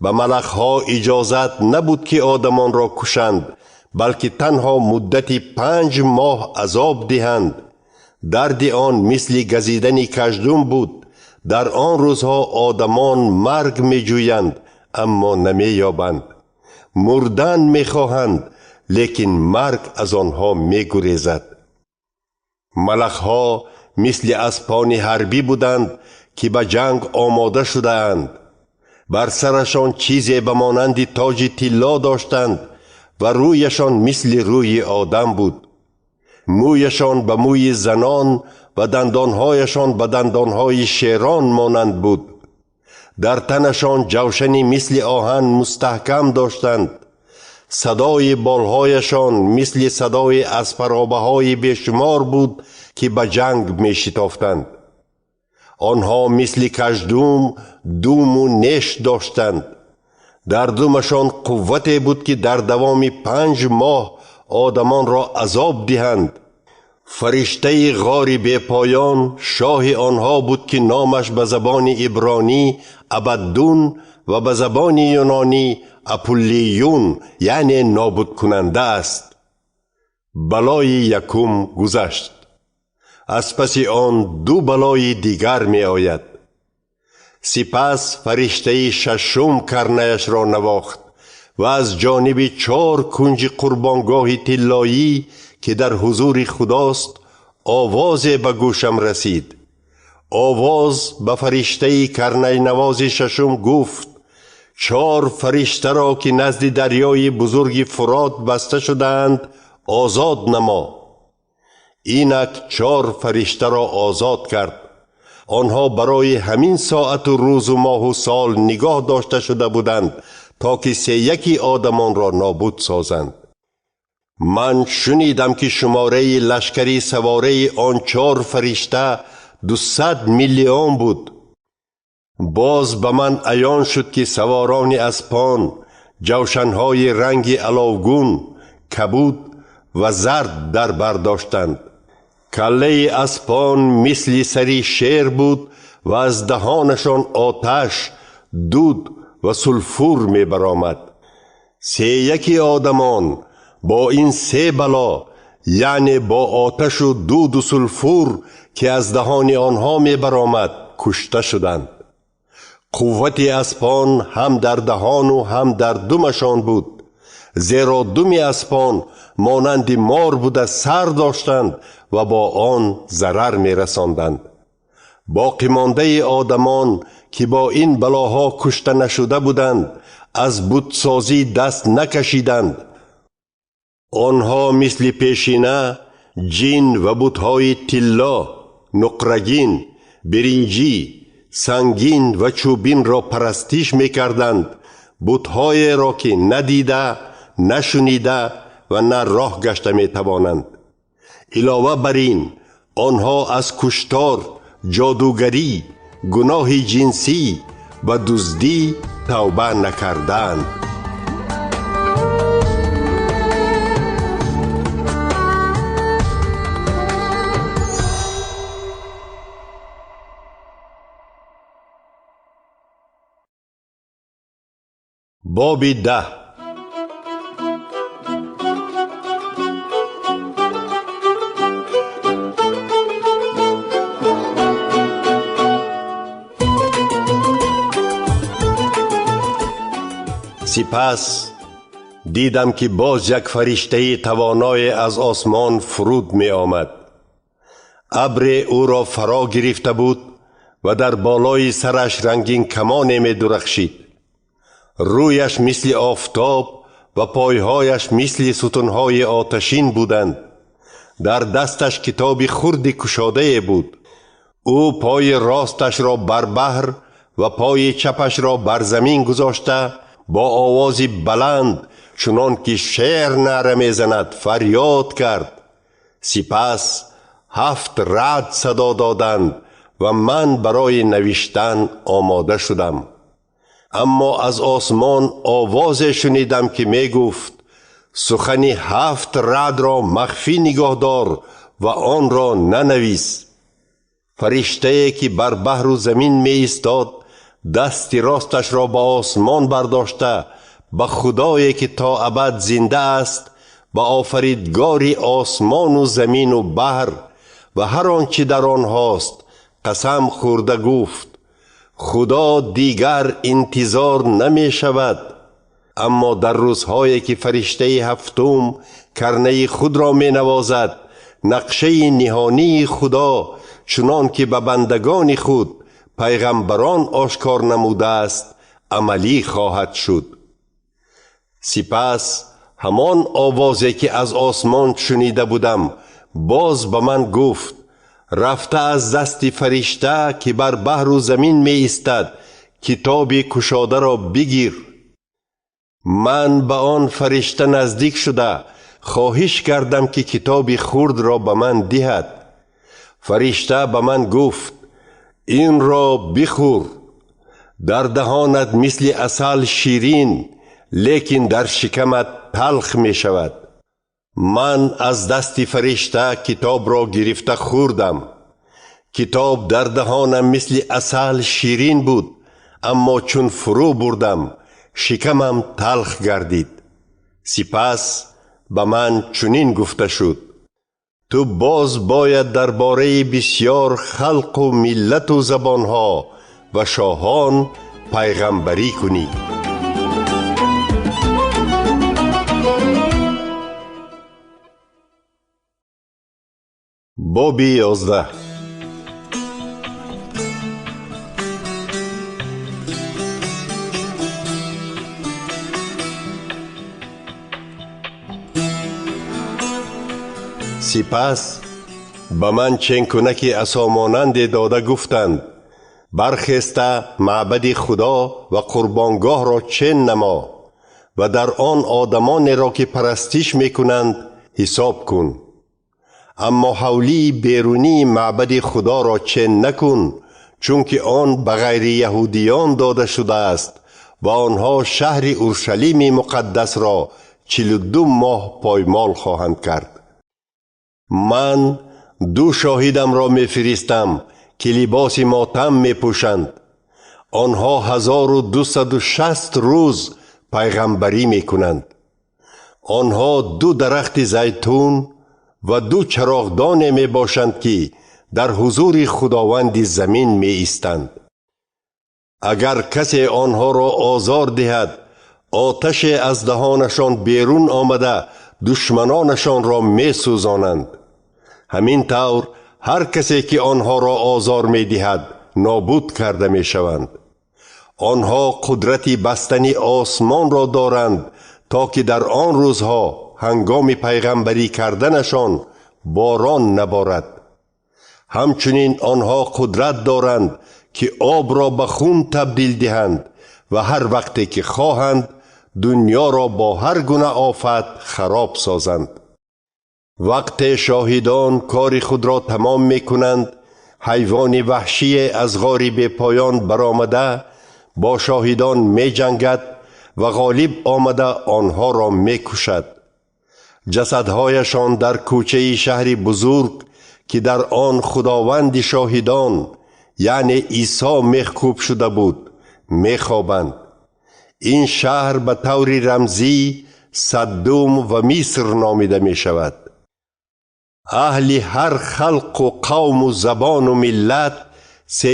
به ملخها اجازت نبود که آدمان را کشند، بلکه تنها مدت 5 ماه عذاب دهند. درد آن مثل گزیدن کژدم بود. در آن روزها آدمان مرگ می جویند اما نمی یابند. مردن می خواهند لیکن مرگ از آنها می گریزد. ملخها مثل اسپان حربی بودند که به جنگ آماده شده اند. بر سرشان چیزی به مانند تاج طلا داشتند و رویشان مثل روی آدم بود. مویشان به موی زنان و دندانهایشان به دندانهای شیران مانند بود. در تنشان جوشنی مثل آهن مستحکم داشتند. صدای بالهایشان مثل صدای اسپرابه های بیشمار بود که به جنگ می شتافتند. آنها مثل کژدم دوم و نیش داشتند. در دومشان قوتی بود که در دوام 5 ماه آدمان را عذاب دهند. فرشته غار بی پایان شاه آنها بود که نامش به زبان عبرانی ابدون و به زبان یونانی اپولیون یعنی نابود کننده است. بلای یکم گذشت. از پس آن 2 بلای دیگر می آید. سپس فرشته ششم کرنه‌اش را نواخت و از جانب 4 کنج قربانگاه طلایی که در حضور خداست آواز به گوشم رسید. آواز به فرشته کرنه نواز ششم گفت: 4 فرشته را که نزد دریای بزرگ فرات بسته شدند آزاد نما. اینک 4 فرشته را آزاد کرد. آنها برای همین ساعت و روز و ماه و سال نگاه داشته شده بودند تا که 3 آدمان را نابود سازند. من شنیدم که شماره لشکری سواره آن 4 فرشته 200 میلیون بود. باز به من عیان شد که سواران اسپان جوشنهای رنگ علاوگون، کبود و زرد در برداشتند. کله اسپان مثل سری شیر بود و از دهانشان آتش، دود و سلفور می برآمد. 3 آدمان با این 3 بلا یعنی با آتش و دود و سلفور که از دهان آنها می برآمد کشته شدند. قوت اسپان هم در دهان و هم در دمشان بود، زیرا دم اسپان مانند مار بوده سر داشتند و با آن ضرر می رساندند. باقی مانده آدمان که با این بلاها کشته نشده بودند از بتسازی دست نکشیدند. آنها مثل پیشینه جین و بتهای طلا، نقرگین، برنجی، سنگین و چوبین را پرستش می کردند، بتهای را که ندیده، نشنیده و نه راه گشته می توانند. علاوه بر این آنها از کشتار، جادوگری، گناه جنسی و دزدی توبه نکردند. باب 10. سپس دیدم که باز یک فرشته توانای از آسمان فرود می آمد. ابر او را فرا گرفته بود و در بالای سرش رنگین کمان می درخشید. رویش مثل آفتاب و پایهایش مثل ستونهای آتشین بودند. در دستش کتاب خرد کشاده بود. او پای راستش را بر بحر و پای چپش را بر زمین گذاشته با آوازی بلند چنان که شیر نعره می‌زند فریاد کرد. سپس 7 رعد صدا دادند و من برای نوشتن آماده شدم. اما از آسمان آواز شنیدم که می گفت: سخن 7 رعد را مخفی نگاه دار و آن را ننویس. فرشته که بر بحر و زمین می ایستاد دست راستش را به آسمان برداشته به خدایی که تا ابد زنده است، به آفریدگار آسمان و زمین و بحر و هر آنچه در آنهاست قسم خورده گفت: خدا دیگر انتظار نمی شود. اما در روزهایی که فرشته 7م کرنه خود را می نوازد، نقشه نهانی خدا چنان که به بندگان خود پیغمبران آشکار نموده است عملی خواهد شد. سپس همان آوازی که از آسمان شنیده بودم باز به من گفت: رفته از دست فرشته که بر بحر و زمین می ایستد کتاب کشاده را بگیر. من به آن فرشته نزدیک شده خواهش کردم که کتاب خرد را به من دهد. فرشته به من گفت این را بخور، در دهانت مثل عسل شیرین لیکن در شکمت تلخ می شود. من از دست فرشته کتاب را گرفته خوردم. کتاب در دهانم مثل عسل شیرین بود، اما چون فرو بردم شکمم تلخ گردید. سپس به من چنین گفته شد تو باز باید درباره بسیار خلق و ملت و زبانها و شاهان پیغمبری کنی. باب 11. سپس به من چنگونک عصامانند داده گفتند برخسته معبد خدا و قربانگاه را چین نما و در آن آدمان را که پرستش میکنند حساب کن. اما حولی بیرونی معبد خدا را چین نکن، چون که آن به غیر یهودیان داده شده است و آنها شهر اورشلیم مقدس را 42 ماه پایمال خواهند کرد. من 2 شاهدم را می فرستم که لباس ماتم می پوشند. آنها 1260 روز پیغمبری می کنند. آنها 2 درخت زیتون و 2 چراغدان می باشند که در حضور خداوند زمین می ایستند. اگر کسی آنها را آزار دهد آتش از دهانشان بیرون آمده دشمنانشان را می سوزانند. همین طور هر کسی که آنها را آزار می دهد نابود کرده می شوند. آنها قدرت بستن آسمان را دارند تا که در آن روزها هنگام پیغمبری کردنشان باران نبارد. همچنین آنها قدرت دارند که آب را به خون تبدیل دهند و هر وقتی که خواهند دنیا را با هر گونه آفت خراب سازند. وقت شاهدان کار خود را تمام می کنند، حیوان وحشی از غار بی پایان برآمده با شاهدان می جنگد و غالب آمده آنها را می کشد. جسدهایشان در کوچه شهر بزرگ که در آن خداوند شاهدان یعنی عیسی مخکوب شده بود می خوابند. این شهر به طور رمزی سدوم و مصر نامیده می شود. اهل هر خلق و قوم و زبان و ملت 3.5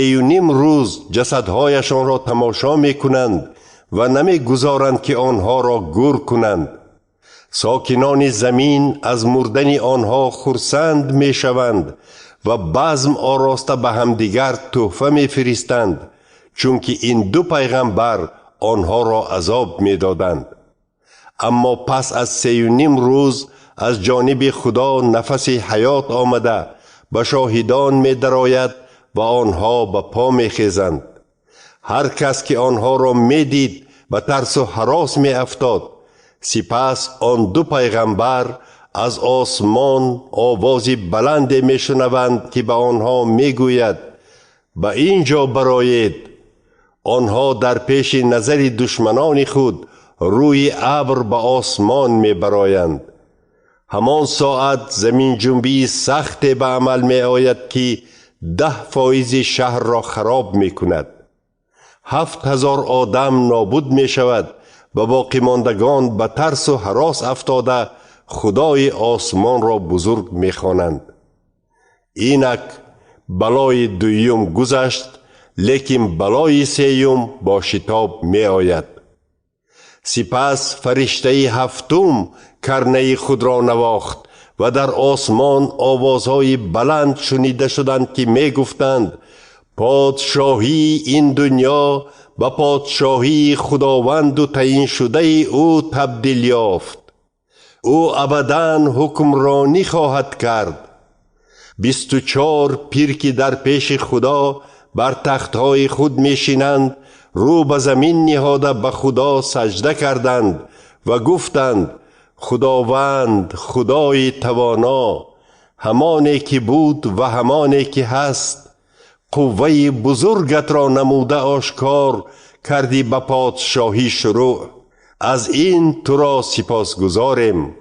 روز جسدهایشان را تماشا می کنند و نمی گذارند که آنها را گور کنند. ساکنان زمین از مردن آنها خرسند می شوند و بزم آراسته به همدیگر تحفه می فرستند، چون که این 2 پیغمبر آنها را عذاب می دادند. اما پس از 3.5 روز از جانب خدا نفس حیات آمده به شاهدان می درآید و آنها به پا می خیزند. هر کس که آنها را می دید به ترس و هراس می افتاد. سپس آن 2 پیغمبر از آسمان آوازی بلند می شنوند که به آنها می گوید به اینجا برآیید. آنها در پیش نظر دشمنان خود روی ابر به آسمان می برآیند. همان ساعت زمین جنبی سخت به عمل می آید که 10% شهر را خراب می کند. 7,000 آدم نابود می شود و باقی ماندگان به ترس و هراس افتاده خدای آسمان را بزرگ می خوانند. اینک بلای 2 گذشت، لیکن بلای 3 با شتاب می آید. سپس فرشته 7 کرنه خود را نواخت و در آسمان آوازهای بلند شنیده شدند که می گفتند پادشاهی این دنیا و پادشاهی خداوند و تعیین شده او تبدیل یافت. او ابداً حکمرانی خواهد کرد. 24 پیر که در پیش خدا بر تختهای خود میشینند رو به زمین نهاده به خدا سجده کردند و گفتند خداوند خدای توانا، همانی که بود و همانی که هست، قوه بزرگت را نموده آشکار کردی به پادشاهی شروع. از این تو را سپاس گزاریم.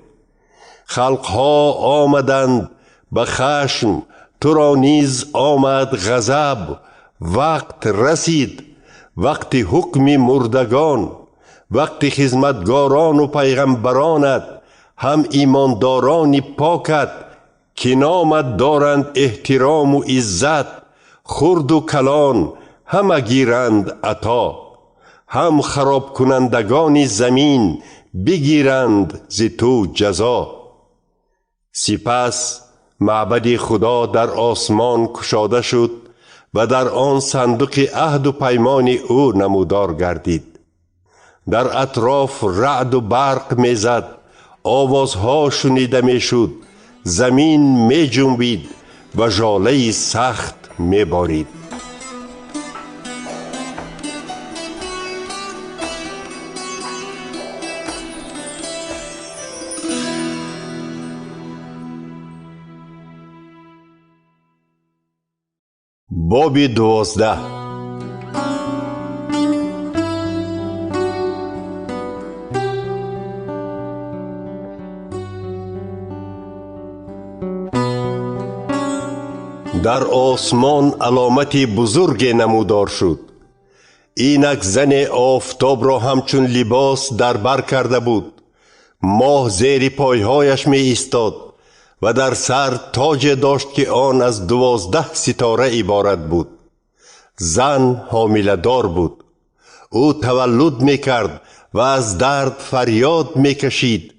خلقها آمدند به خشم، تو را نیز آمد غضب. وقت رسید، وقت حکم مردگان، وقت خدمتگاران و پیغمبرانت، هم ایمانداران پاکت که نامت دارند احترام و عزت. خرد و کلان همه گیرند عطا، هم خراب کنندگان زمین بگیرند ز تو جزا. سپس معبد خدا در آسمان کشاده شد و در آن صندوق عهد و پیمان او نمودار گردید. در اطراف رعد و برق میزد، آوازها شنیده میشد، زمین می جنبید و ژاله سخت می بارید. باب 12. در آسمان علامتی بزرگ نمودار شد. اینک زن آفتاب را همچون لباس در بر کرده بود. ماه زیر پایهایش می ایستاد و در سر تاج داشت که آن از 12 ستاره عبارت بود. زن حامله دار بود. او تولد می کرد و از درد فریاد می کشید.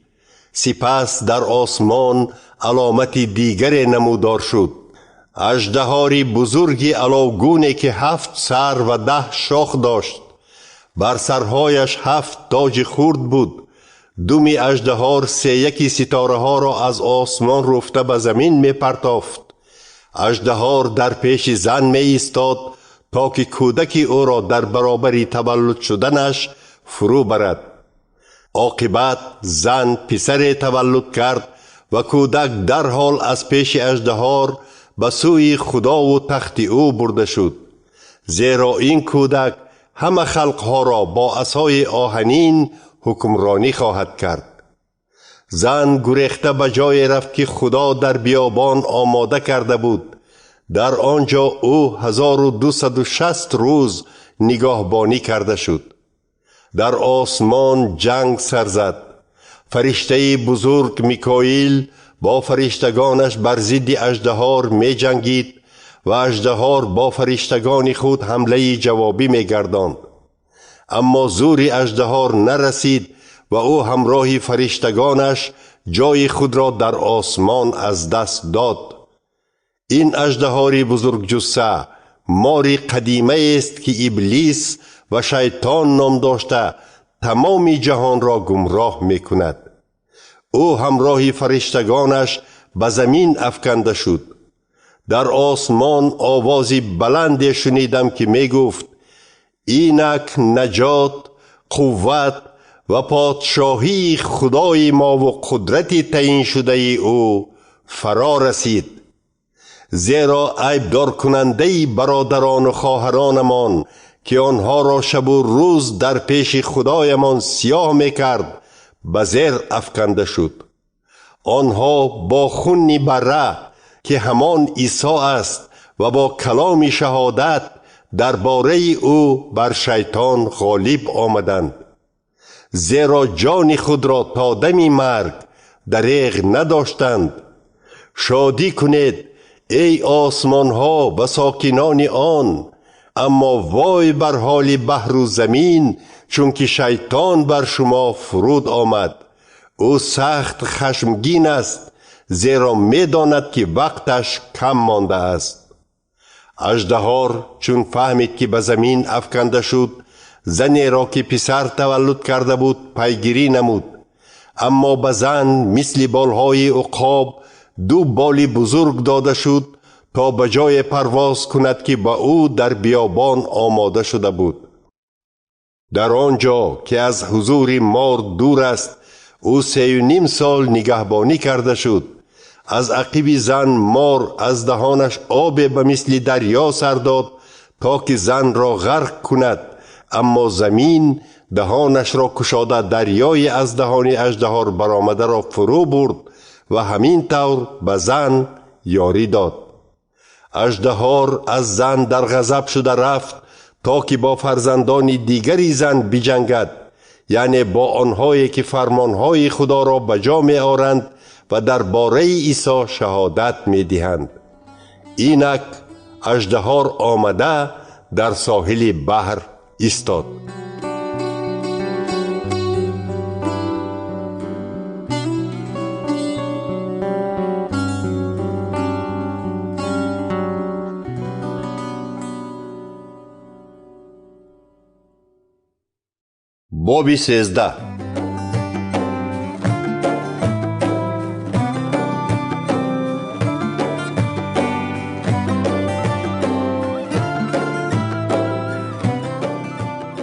سپس در آسمان علامت دیگر نمودار شد. اژدهاری بزرگی علاوگونه که 7 سر و 10 شاخ داشت. بر سرهایش 7 تاج خرد بود. دم اژدهار 3 ستاره ها را از آسمان رفته به زمین می پرتافت. اژدهار در پیش زن می ایستاد تا که کودک او را در برابر تولد شدنش فرو برد. عاقبت زن پسر تولد کرد و کودک در حال از پیش اژدهار به سوی خدا و تخت او برده شد، زیرا این کودک همه خلقها را با عصای آهنین حکمرانی خواهد کرد. زن گریخته به جای رفت که خدا در بیابان آماده کرده بود. در آنجا او 1260 روز نگاهبانی کرده شد. در آسمان جنگ سر زد. فرشته بزرگ میکائیل با فرشتگانش بر ضد اژدهار می جنگید و اژدهار با فرشتگان خود حمله جوابی می گرداند. اما زور اژدهار نرسید و او همراه فرشتگانش جای خود را در آسمان از دست داد. این اژدهار بزرگ جثه ماری قدیمه است که ابلیس و شیطان نام داشته تمام جهان را گمراه می کند. او همراه فرشتگانش به زمین افکنده شد. در آسمان آوازی بلند شنیدم که می گفت اینک نجات، قوت و پادشاهی خدای ما و قدرت تعیین شده او فرا رسید. زیرا عیبدار کننده برادران و خواهرانمان که آنها را شب و روز در پیش خدایمان سیاه می کرد به زیر افکنده شد. آنها با خون بره که همان عیسی است و با کلام شهادت درباره او بر شیطان غالب آمدند. زیرا جان خود را تا دم مرگ دریغ نداشتند. شادی کنید ای آسمان ها و ساکنان آن، اما وای بر حال بحر و زمین، چون که شیطان بر شما فرود آمد. او سخت خشمگین است، زیرا می داند که وقتش کم مانده است. اژدهار چون فهمید که به زمین افکنده شد، زنی را که پسر تولد کرده بود پیگیری نمود. اما به زن مثل بالهای عقاب دو بالی بزرگ داده شد تا به جای پرواز کند که با او در بیابان آماده شده بود. در آنجا که از حضور مار دور است، او 3.5 سال نگهبانی کرده شد. از عقب زن مار از دهانش آب به مثل دریا سر داد تا که زن را غرق کند، اما زمین دهانش را کشاده دریای از دهان اژدها برآمده را فرو برد و همین طور به زن یاری داد. اژدها از زن در غضب شده رفت تا که با فرزندان دیگری زن بجنگد، یعنی با آنهایی که فرمانهای خدا را به جا می آورند و درباره عیسی شهادت می دهند. اینک اژدها آمده در ساحل بحر ایستاد. باب 13.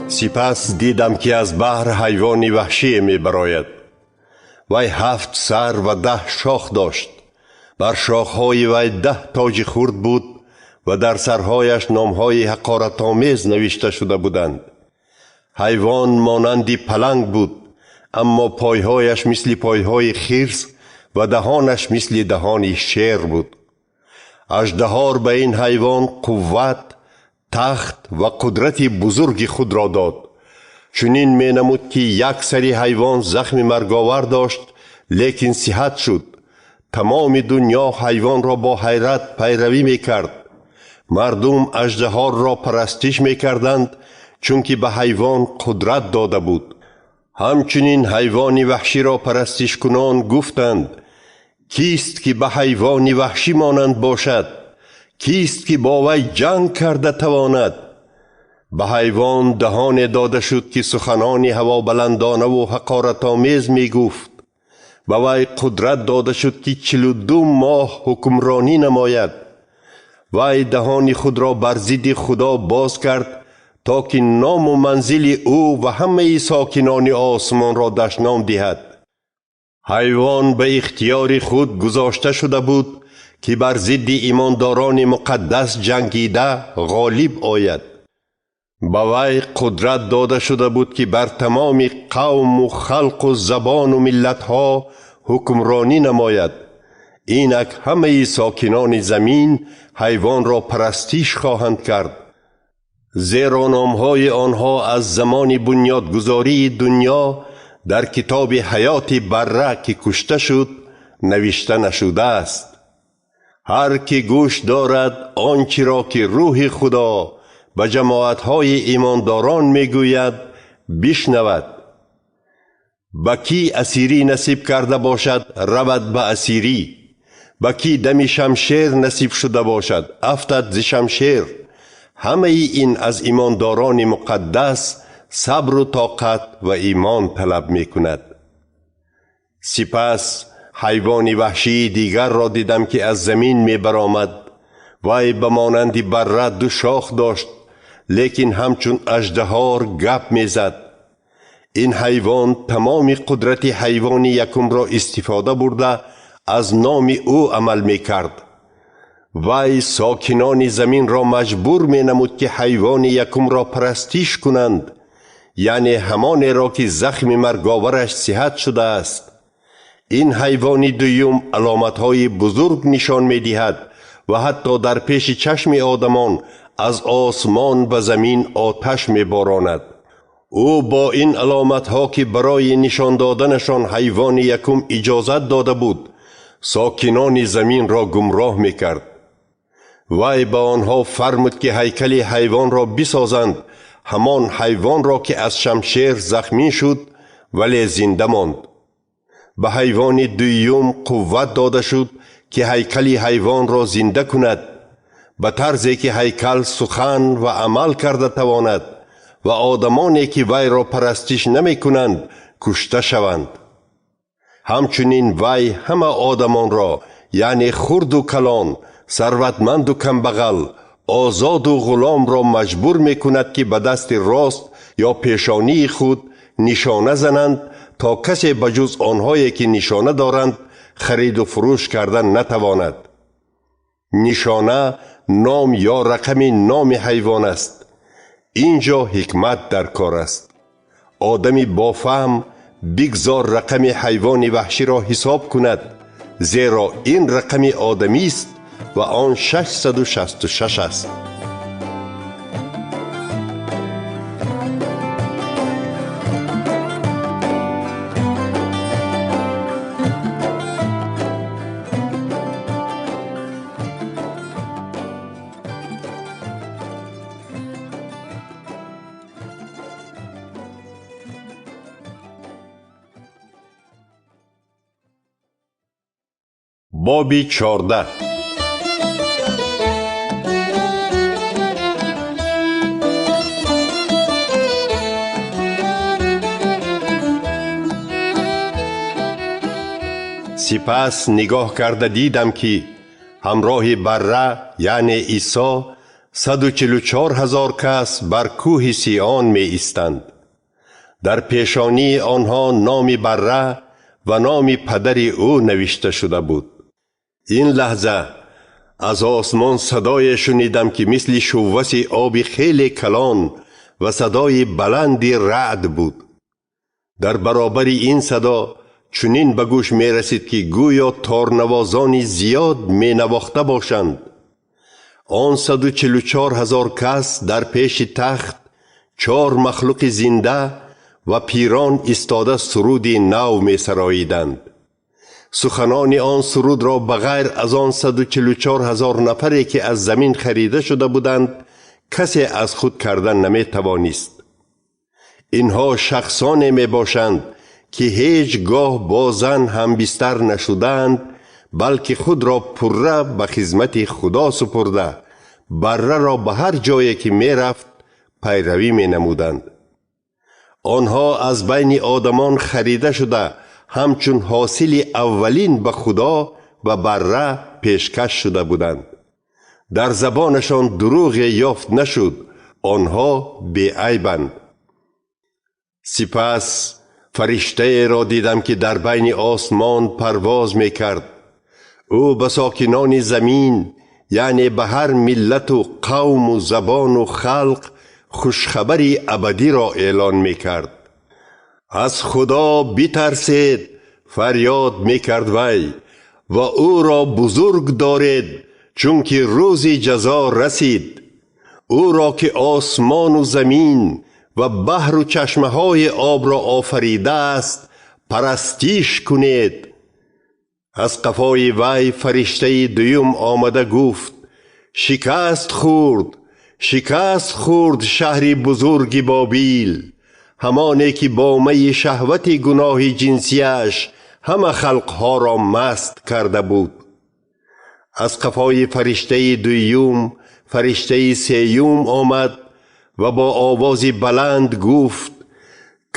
سپس دیدم که از بحر حیوانی وحشی می براید. وی 7 سر و 10 شاخ داشت. بر شاخهای وی 10 تاج خرد بود و در سرهایش نامهای حقارت‌آمیز نوشته شده بودند. حیوان مانندی پلنگ بود، اما پایهایش مثل پایهای خرس و دهانش مثل دهان شیر بود. اژدها به این حیوان قوت، تخت و قدرت بزرگ خود را داد. چنین می نمود که یک سری حیوان زخم مرگاور داشت لیکن صحت شد. تمام دنیا حیوان را با حیرت پیروی می کرد. مردم اژدها را پرستش می کردند چون که به حیوان قدرت داده بود. همچنین حیوان وحشی را پرستش کنان گفتند: کیست که به حیوان وحشی مانند باشد؟ کیست که با وی جنگ کرده تواند؟ به حیوان دهان داده شد که سخنان هوابلندانه و حقارت‌آمیز می گفت. به وی قدرت داده شد که 42 ماه حکمرانی نماید. وی دهان خود را بر ضد خدا باز کرد تا که نام و منزل او و همه ساکنان آسمان را دشنام دهد. حیوان به اختیار خود گذاشته شده بود که بر ضد ایمانداران مقدس جنگیده غالب آید. به وی قدرت داده شده بود که بر تمام قوم و خلق و زبان و ملتها حکمرانی نماید. اینک همه ساکنان زمین حیوان را پرستش خواهند کرد، زیرا نامهای آنها از زمان بنیادگذاری دنیا در کتاب حیات بره که کشته شد نوشته نشده است. هر که گوش دارد آنچه را که روح خدا به جماعتهای ایمانداران میگوید بشنود. به کی اسیری نصیب کرده باشد رود به اسیری، به کی دم شمشیر نصیب شده باشد افتد ز شمشیر. همه این از ایمانداران مقدس صبر و طاقت و ایمان طلب می کند. سپس حیوان وحشی دیگر را دیدم که از زمین می برآمد. وی به مانند بره 2 شاخ داشت، لیکن همچون اژدها گپ می زد. این حیوان تمام قدرت حیوان یکم را استفاده برده از نام او عمل می کرد. وی ساکنان زمین را مجبور می نمود که حیوان یکم را پرستش کنند، یعنی همان را که زخم مرگاورش صحت شده است. این حیوان دوم علامتهای بزرگ نشان می دهد و حتی در پیش چشم آدمان از آسمان به زمین آتش می باراند. او با این علامتها که برای نشان دادنشان حیوان یکم اجازت داده بود ساکنان زمین را گمراه می کرد. وی به آنها فرمود که هیکل حیوان را بسازند، همان حیوان را که از شمشیر زخمی شد ولی زنده ماند. به حیوان دوم قوت داده شد که هیکل حیوان را زنده کند، به طرزی که هیکل سخن و عمل کرده تواند و آدمانی که وی را پرستش نمی کنند کشته شوند. همچنین وی همه آدمان را یعنی خرد و کلان، ثروتمند و کمبغل، آزاد و غلام را مجبور می کند که به دست راست یا پیشانی خود نشانه زنند تا کسی بجز آنهایی که نشانه دارند خرید و فروش کردن نتواند. نشانه نام یا رقم نام حیوان است. اینجا حکمت در کار است. آدمی با فهم بگذار رقم حیوان وحشی را حساب کند، زیرا این رقم آدمی است و آن 666 است. باب 14. سپس نگاه کرده دیدم که همراه بره یعنی عیسی 144,000 کس بر کوه سیان می ایستند. در پیشانی آنها نام بره و نام پدر او نوشته شده بود. این لحظه از آسمان صدای شنیدم که مثل شووش آب خیلی کلان و صدای بلندی رعد بود. در برابر این صدا چنین به گوش می رسید که گویا تارنوازان زیاد می نواخته باشند. آن 144,000 کس در پیش تخت 4 مخلوق زنده و پیران ایستاده سرودی نو می سراییدند. سخنان آن سرود را بغیر از آن 144,000 نفری که از زمین خریده شده بودند کسی از خود کردن نمی توانست. اینها شخصانی می باشند که هیچگاه با زن هم بستر نشدند، بلکه خود را پره به خدمت خدا سپرده بره را به هر جایی که می رفت پیروی می نمودند. آنها از بین آدمان خریده شده همچون حاصل اولین به خدا و بره پیشکش شده بودند. در زبانشان دروغ یافت نشد، آنها بی عیبند. سپس فرشته را دیدم که در بین آسمان پرواز می کرد. او به ساکنان زمین یعنی به هر ملت و قوم و زبان و خلق خوشخبری ابدی را اعلان می کرد. از خدا بترسید، فریاد می کرد وی، و او را بزرگ دارید چون که روز جزا رسید. او را که آسمان و زمین و بحر و چشمه های آب را آفریده است پرستیش کنید. از قفای وی فرشته دویم آمده گفت: شکست خورد شهر بزرگ بابیل، همانی که با می شهوت گناه جنسیش همه خلقها را مست کرده بود. از قفای فرشته دویم فرشته سیوم آمد و با آواز بلند گفت: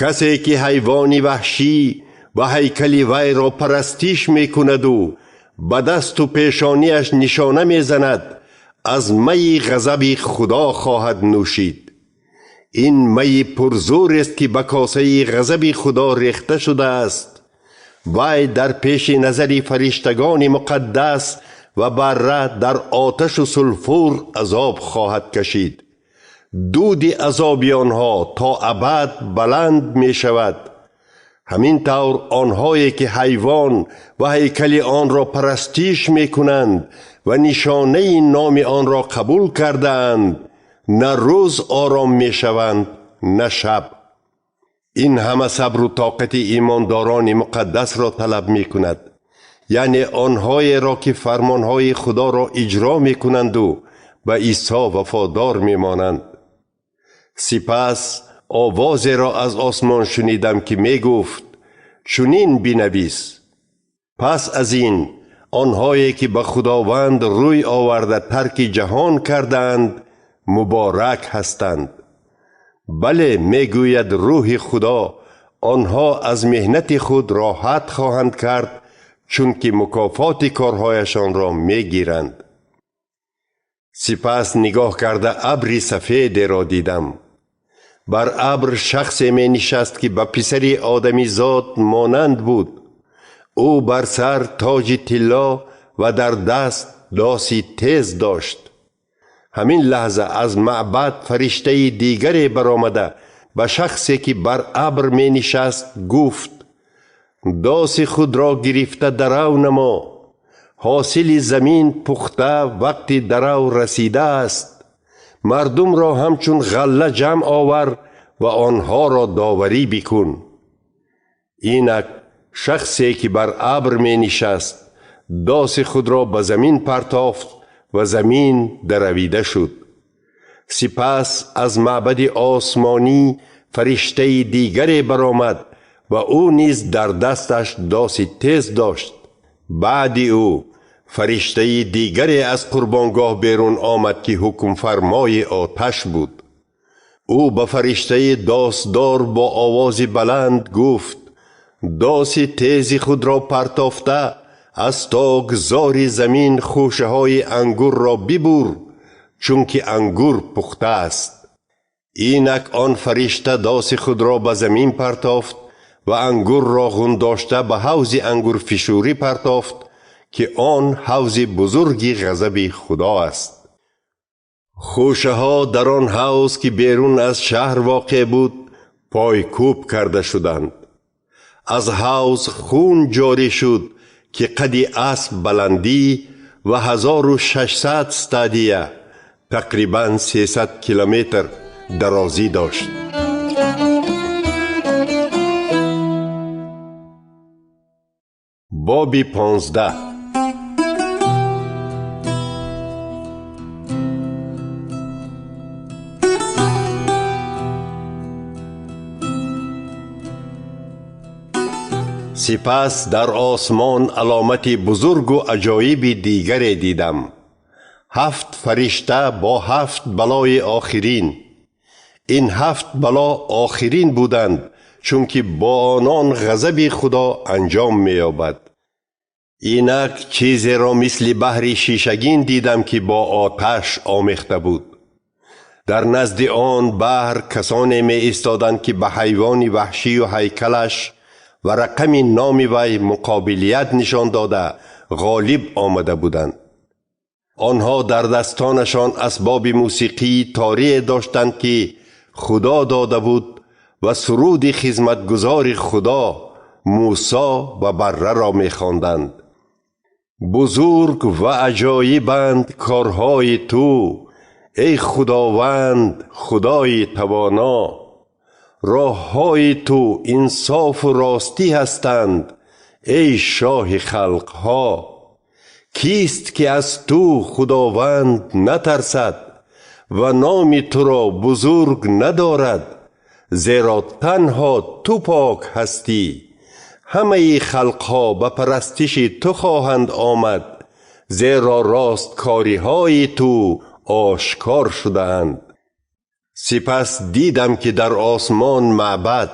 کسی که حیوان وحشی و هیکل وی را پرستیش می کند و به دست و پیشانیش نشانه می زند، از می غضب خدا خواهد نوشید. این می پرزور است که به کاسه غضب خدا ریخته شده است. وی در پیش نظر فرشتگان مقدس و بره در آتش و سلفور عذاب خواهد کشید. دود عذاب آنها تا ابد بلند می شود. همین طور آنهایی که حیوان و هیکل آن را پرستیش می کنند و نشانه نام آن را قبول کردند، نه روز آرام می شوند نه شب. این همه صبر و طاقت ایمانداران مقدس را طلب می کند، یعنی آنهایی را که فرمانهای خدا را اجرا می کنند و به عیسی وفادار می مانند. سپس آوازی را از آسمان شنیدم که می گفت: چنین بنویس: پس از این آنهایی که به خداوند روی آورده ترک جهان کردند مبارک هستند. بله، می گوید روح خدا، آنها از مهنت خود راحت خواهند کرد، چون که مکافات کارهایشان را می گیرند. سپس نگاه کرده ابری سفید را دیدم. بر ابر شخصی می نشست که به پسر آدمی زاد مانند بود. او بر سر تاج طلا و در دست داسی تیز داشت. همین لحظه از معبد فرشته دیگری برآمده به شخصی که بر ابر می نشست گفت: داس خود را گرفته درو نما، حاصل زمین پخته وقت درو رسیده است. مردم را همچون غله جمع آور و آنها را داوری بکن. اینک شخصی که بر ابر می نشست داس خود را به زمین پرتافت و زمین درویده شد. سپس از معبد آسمانی فرشته دیگری برآمد و او نیز در دستش داسی تیز داشت. بعد او فرشته دیگری از قربانگاه بیرون آمد که حکم فرمای آتش بود. او به فرشته داسدار با آواز بلند گفت: داسی تیز خود را پرتافته از تاگذار زمین خوشه های انگور را ببر، چون که انگور پخته است. اینک آن فرشته داس خود را به زمین پرتافت و انگور را غنداشته به حوض انگور فشوری پرتافت که آن حوض بزرگی غضب خدا است. خوشه ها در آن حوض که بیرون از شهر واقع بود پایکوب کرده شدند. از حوض خون جاری شد که قد اسب بلندی و 1600 استادیه، تقریباً 300 کیلومتر درازی داشت. باب 15. سپس در آسمان علامت بزرگ و عجایب دیگر دیدم. 7 فرشته با 7 بلای آخرین. این 7 بلا آخرین بودند، چون که با آنان غضب خدا انجام می یابد. اینک چیزی را مثل بحر شیشگین دیدم که با آتش آمیخته بود. در نزد آن بحر کسانی می ایستادند که به حیوان وحشی و هیکلش و رقم نام وی مقابلیت نشان داده غالب آمده بودند. آنها در دستانشان اسباب موسیقی طاری داشتند که خدا داده بود و سرود خدمتگزار خدا موسی و بره را می خواندند. بزرگ و عجایبند کارهای تو ای خداوند خدای توانا. راههای تو انصاف و راستی هستند ای شاه خلقها. کیست که از تو خداوند نترسد و نام تو را بزرگ ندارد؟ زیرا تنها تو پاک هستی. همه خلقها به پرستش تو خواهند آمد، زیرا راستکاری های تو آشکار شدند. سپس دیدم که در آسمان معبد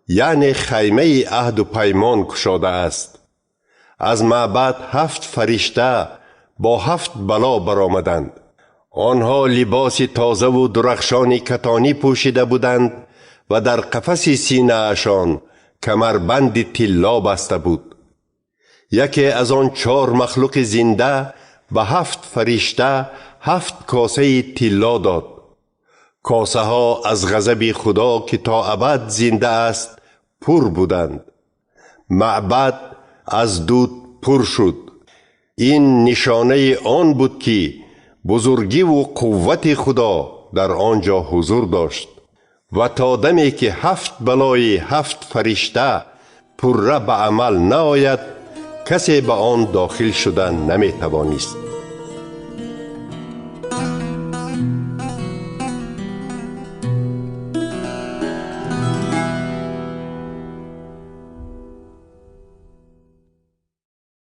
یعنی خیمه عهد و پیمان گشاده است. از معبد 7 فرشته با 7 بلا برآمدند. آنها لباس تازه و درخشان کتانی پوشیده بودند و در قفس سینه اشان کمربند طلا بسته بود. یکی از آن 4 مخلوق زنده به 7 فرشته 7 کاسه طلا داد. کاسه ها از غضب خدا که تا ابد زنده است پر بودند. معبد از دود پر شد. این نشانه آن بود که بزرگی و قوت خدا در آنجا حضور داشت. و تا دمی که 7 بلای 7 فرشته پره به عمل نآید کسی به آن داخل شدن نمی توانست.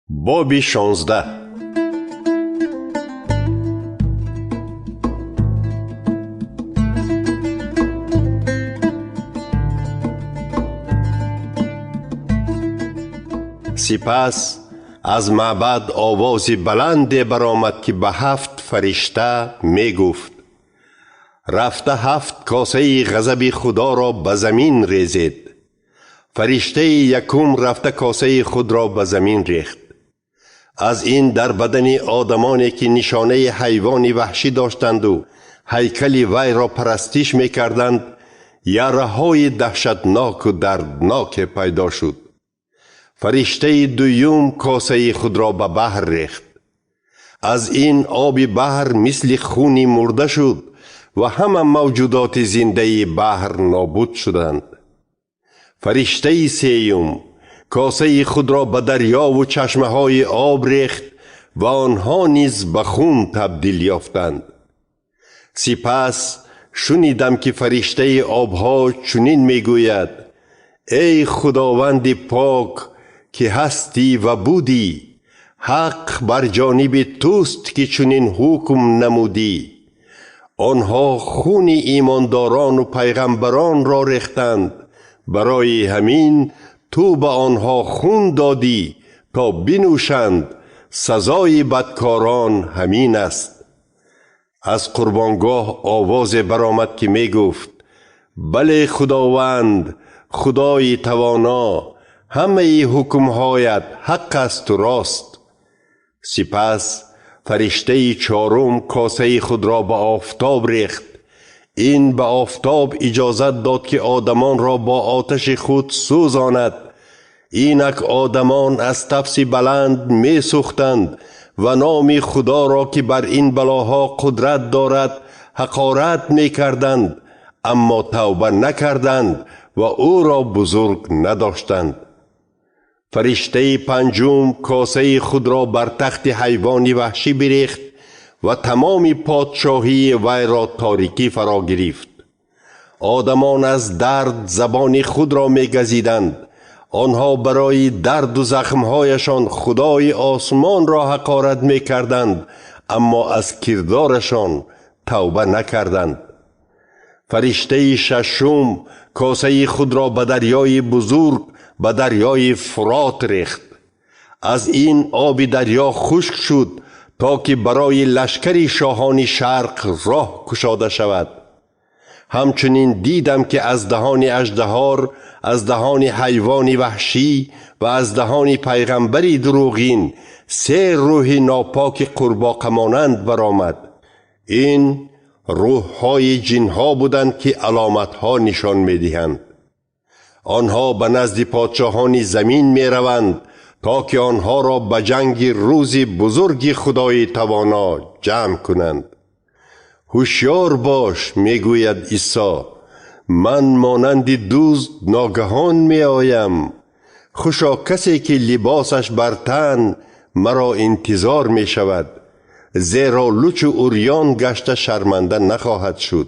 باب 16. سپس از معبد آوازی بلند برآمد که به 7 فرشته می گفت: رفته 7 کاسه غضب خدا را به زمین ریزید. فرشته یکم رفته کاسه خود را به زمین ریخت. از این در بدن آدمانی که نشانه حیوان وحشی داشتند و هیکل وی را پرستش می کردند، یره های دهشتناک و دردناک پیدا شد. فرشته دویم کاسه خود را به بحر ریخت. از این آب بحر مثل خون مرده شد و همه موجودات زنده بحر نابود شدند. فرشته سیوم کاسه خود را به دریا و چشمه های آب ریخت و آنها نیز به خون تبدیل یافتند. سپس شنیدم که فرشته آبها چنین میگوید: ای خداوند پاک که هستی و بودی، حق بر جانب توست که چنین حکم نمودی. آنها خون ایمانداران و پیغمبران را ریختند، برای همین تو به آنها خون دادی تا بنوشند، سزای بدکاران همین است. از قربانگاه آواز برآمد که می گفت: بله خداوند، خدای توانا، همه حکمهایت حق است و راست. سپس فرشته چهارم کاسه خود را به آفتاب ریخت. این به آفتاب اجازت داد که آدمان را با آتش خود سوزاند. اینک آدمان از تفس بلند می سوختند و نام خدا را که بر این بلاها قدرت دارد حقارت می کردند، اما توبه نکردند و او را بزرگ نداشتند. فرشته پنجم کاسه خود را بر تخت حیوان وحشی بریخت و تمام پادشاهی وی را تاریکی فرا گرفت. آدمان از درد زبان خود را می گزیدند. آنها برای درد و زخمهایشان خدای آسمان را حقارت می کردند، اما از کردارشان توبه نکردند. فرشته ششم کاسه خود را به دریای بزرگ، به دریای فرات ریخت. از این آب دریا خشک شد تا که برای لشکر شاهان شرق راه گشاده شود. همچنین دیدم که از دهان اژدهار، از دهان حیوان وحشی و از دهان پیغمبری دروغین 3 روح ناپاک قورباغه مانند برآمد. این روح‌های جن‌ها بودند که علامت‌ها نشان می‌دهند. آنها به نزد پادشاهان زمین می‌روند تا که آنها را به جنگ روز بزرگ خدای توانا جمع کنند. هوشیار باش، میگوید عیسی، من مانند دزد ناگهان می آیم. خوشا کسی که لباسش بر تن مرا انتظار می شود، زیرا لوچ و عریان گشته شرمنده نخواهد شد.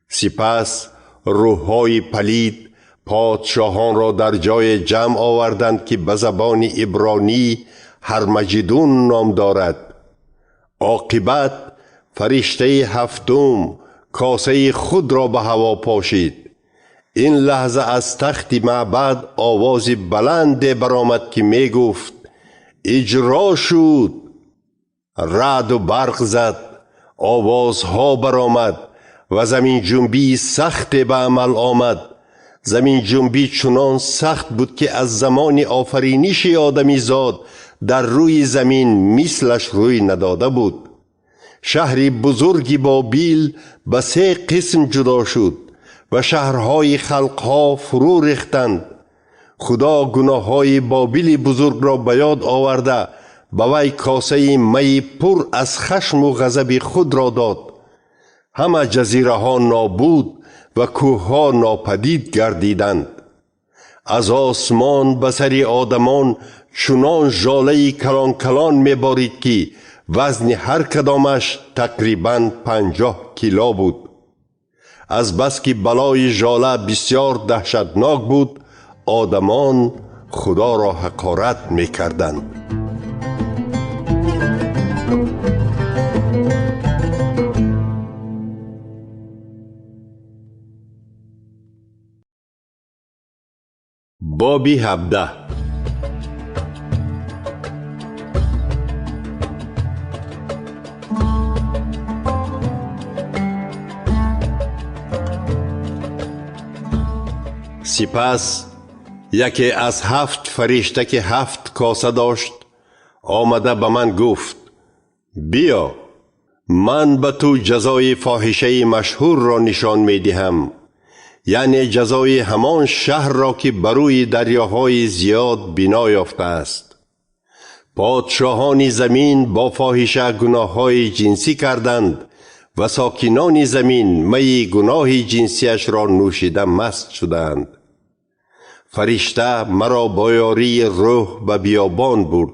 سپس روح‌های پلید پادشاهان را در جای جمع آوردند که به زبان عبرانی هرمجدون نام دارد. عاقبت فرشته هفتم کاسه خود را به هوا پاشید. این لحظه از تخت معبد آواز بلند برآمد که می گفت: اجرا شد. رعد و برق زد، آوازها برآمد و زمین جنبی سخت به عمل آمد. زمین جنبی چنان سخت بود که از زمان آفرینش آدمی زاد در روی زمین مثلش روی نداده بود. شهر بزرگی بابیل به 3 قسم جدا شد و شهرهای خلقها فرو ریختند. خدا گناههای بابیل بزرگ را به یاد آورده به وی کاسه می پر از خشم و غضب خود را داد. همه جزیره ها نابود و کوه ها ناپدید گردیدند. از آسمان به سر آدمان چنان ژاله کلان کلان می بارید که وزن هر کدامش تقریباً 50 کیلو بود. از بس که بلای ژاله بسیار دهشتناک بود، آدمان خدا را حقارت می کردند. باب 17. سپس یکی از 7 فرشته که 7 کاسه داشت آمده به من گفت: بیا، من به تو جزای فاحشه مشهور را نشان می دهم، یعنی جزای همان شهر را که بروی دریاهای زیاد بنا یافته است. پادشاهان زمین با فاحشه گناههای جنسی کردند و ساکنان زمین می گناه جنسیش را نوشیده مست شدند. فرشته مرا با یاری روح به بیابان برد.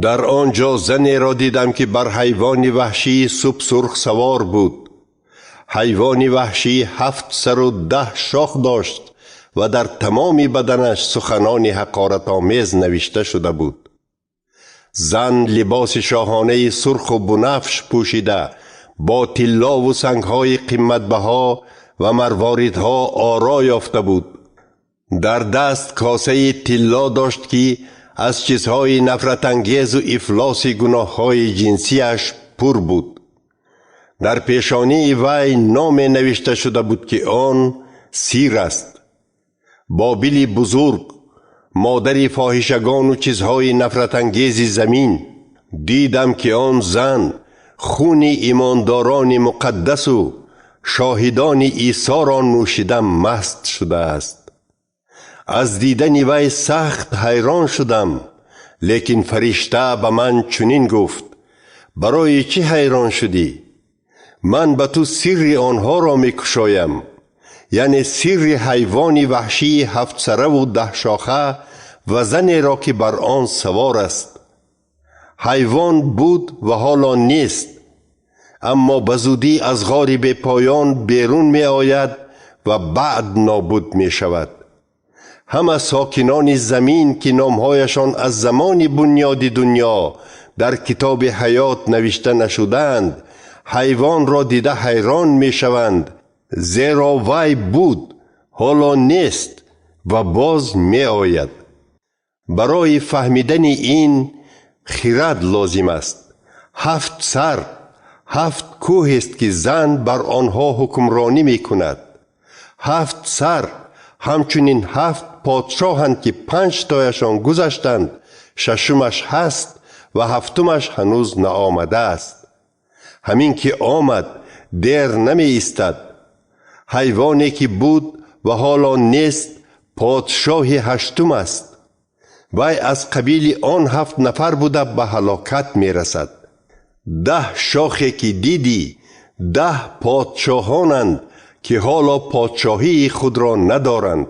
در آنجا زنی را دیدم که بر حیوان وحشی سوپ سرخ سوار بود. حیوان وحشی 7 سر و 10 شاخ داشت و در تمام بدنش سخنان حقارت آمیز نوشته شده بود. زن لباس شاهانه سرخ و بنفش پوشیده با طلا و سنگهای قیمت بها و مرواریدها آرا یافته بود. در دست کاسه طلا داشت که از چیزهای نفرت انگیز و افلاس گناههای جنسیش پر بود. در پیشانی وی نام نوشته شده بود که آن سیر است. بابل بزرگ، مادر فاحشگان و چیزهای نفرت انگیز زمین. دیدم که آن زن خون ایمانداران مقدس و شاهدان عیسی را نوشیده مست شده است. از دیدن وی سخت حیران شدم، لیکن فرشته به من چنین گفت: برای چه حیران شدی؟ من به تو سر آنها را می‌گشایم، یعنی سر حیوان وحشی 7 سره و 10 شاخه و زنی را که بر آن سوار است. حیوان بود و حالا نیست، اما بزودی از غار بی پایان بیرون می آید و بعد نابود می شود. همه ساکنان زمین که نامهایشان از زمان بنیاد دنیا در کتاب حیات نوشته نشدند، حیوان را دیده حیران می شوند، زیرا وی بود، حالا نیست و باز می آید. برای فهمیدن این خرد لازم است. 7 سر، 7 کوه است که زن بر آنها حکمرانی می کند. 7 سر همچنین 7 پادشاهند که 5 تایشان گذشتند، 6مش هست و 7مش هنوز نآمده است. همین که آمد دیر نمی ایستد. حیوانی که بود و حالا نیست پادشاه 8م است. وی از قبیل آن 7 نفر بوده به هلاکت می رسد. 10 شاخی که دیدی 10 پادشاهانند که حالا پادشاهی خود را ندارند،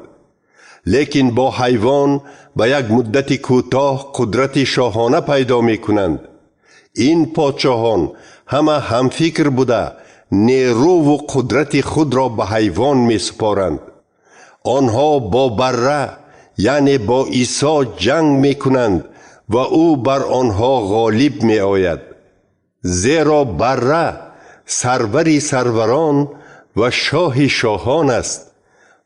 لیکن با حیوان به یک مدت کوتاه قدرت شاهانه پیدا می کنند. این پادشاهان همه هم فکر بوده نیرو و قدرت خود را به حیوان می سپارند. آنها با بره یعنی با عیسی جنگ می کنند و او بر آنها غالب می آید، زیرا بره سروری سروران و شاه شاهان است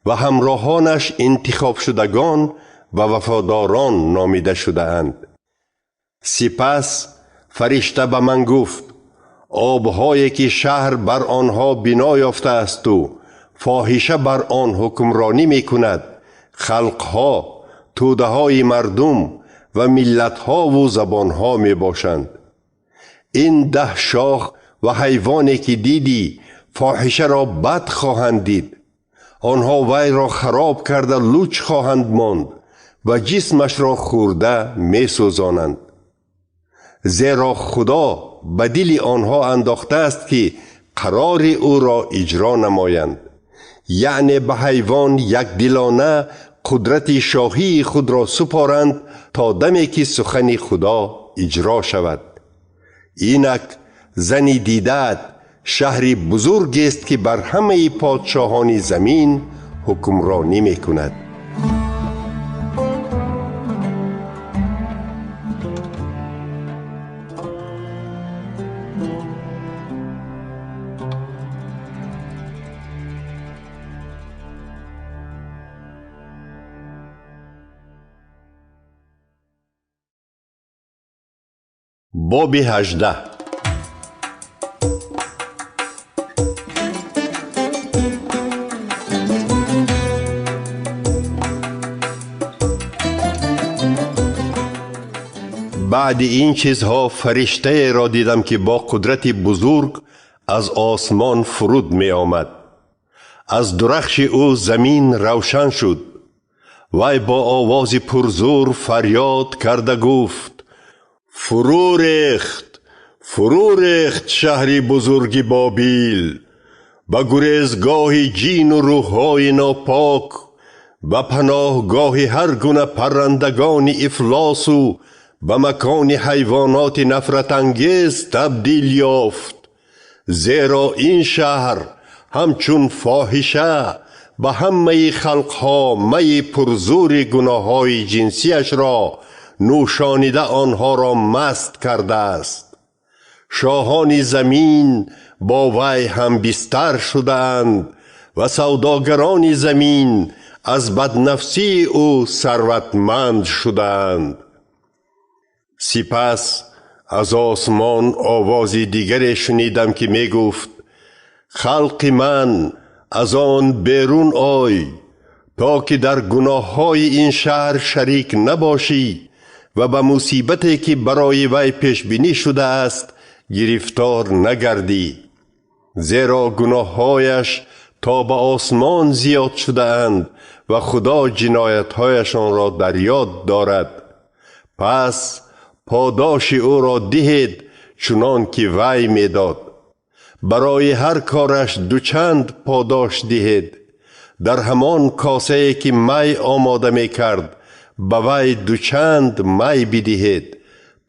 و همراهانش انتخاب شدگان و وفاداران نامیده شده اند. سپس فرشته به من گفت: آبهایی که شهر بر آنها بنا یافته است و فاحشه بر آن حکمرانی می کند، خلقها، توده‌های مردم و ملتها و زبانها می باشند. این 10 شاخ و حیوانی که دیدی فاحشه را بد خواهند دید. آنها وی را خراب کرده لوچ خواهند ماند و جسمش را خورده می سوزانند. زیرا خدا به دل آنها انداخته است که قرار او را اجرا نمایند، یعنی به حیوان یک دلانه قدرت شاهی خود را سپارند تا دمی که سخن خدا اجرا شود. اینک زنی دیدد شهری بزرگ است که بر همه پادشاهان زمین حکمرانی می کند. باب 18. بعد این چیزها فرشته را دیدم که با قدرت بزرگ از آسمان فرود می آمد. از درخش او زمین روشن شد. وی با آواز پرزور فریاد کرده گفت: فرو ریخت شهر بزرگ بابیل، به گریزگاه جین و روح‌های ناپاک، به پناهگاه هر گونه پرندگان افلاس و به مکان حیوانات نفرت انگیز تبدیل یافت. زیرا این شهر همچون فاحشه به همه خلقها می پرزور گناههای جنسیش را نوشانیده آنها را مست کرده است. شاهان زمین با وی هم بستر شدند و سوداگران زمین از بدنفسی او ثروتمند شدند. سپس از آسمان آواز دیگر شنیدم که می گفت: خلق من، از آن بیرون آی تا که در گناه های این شهر شریک نباشی و به مصیبتی که برای وی پیش بینی شده است گرفتار نگردی. زیرا گناههایش تا به آسمان زیاد شده اند و خدا جنایتهایشان را در یاد دارد. پس پاداش او را دهید چنان که وی می داد. برای هر کارش دوچند پاداش دهید. در همان کاسه که می آماده می کرد به وی دوچند می بدهید،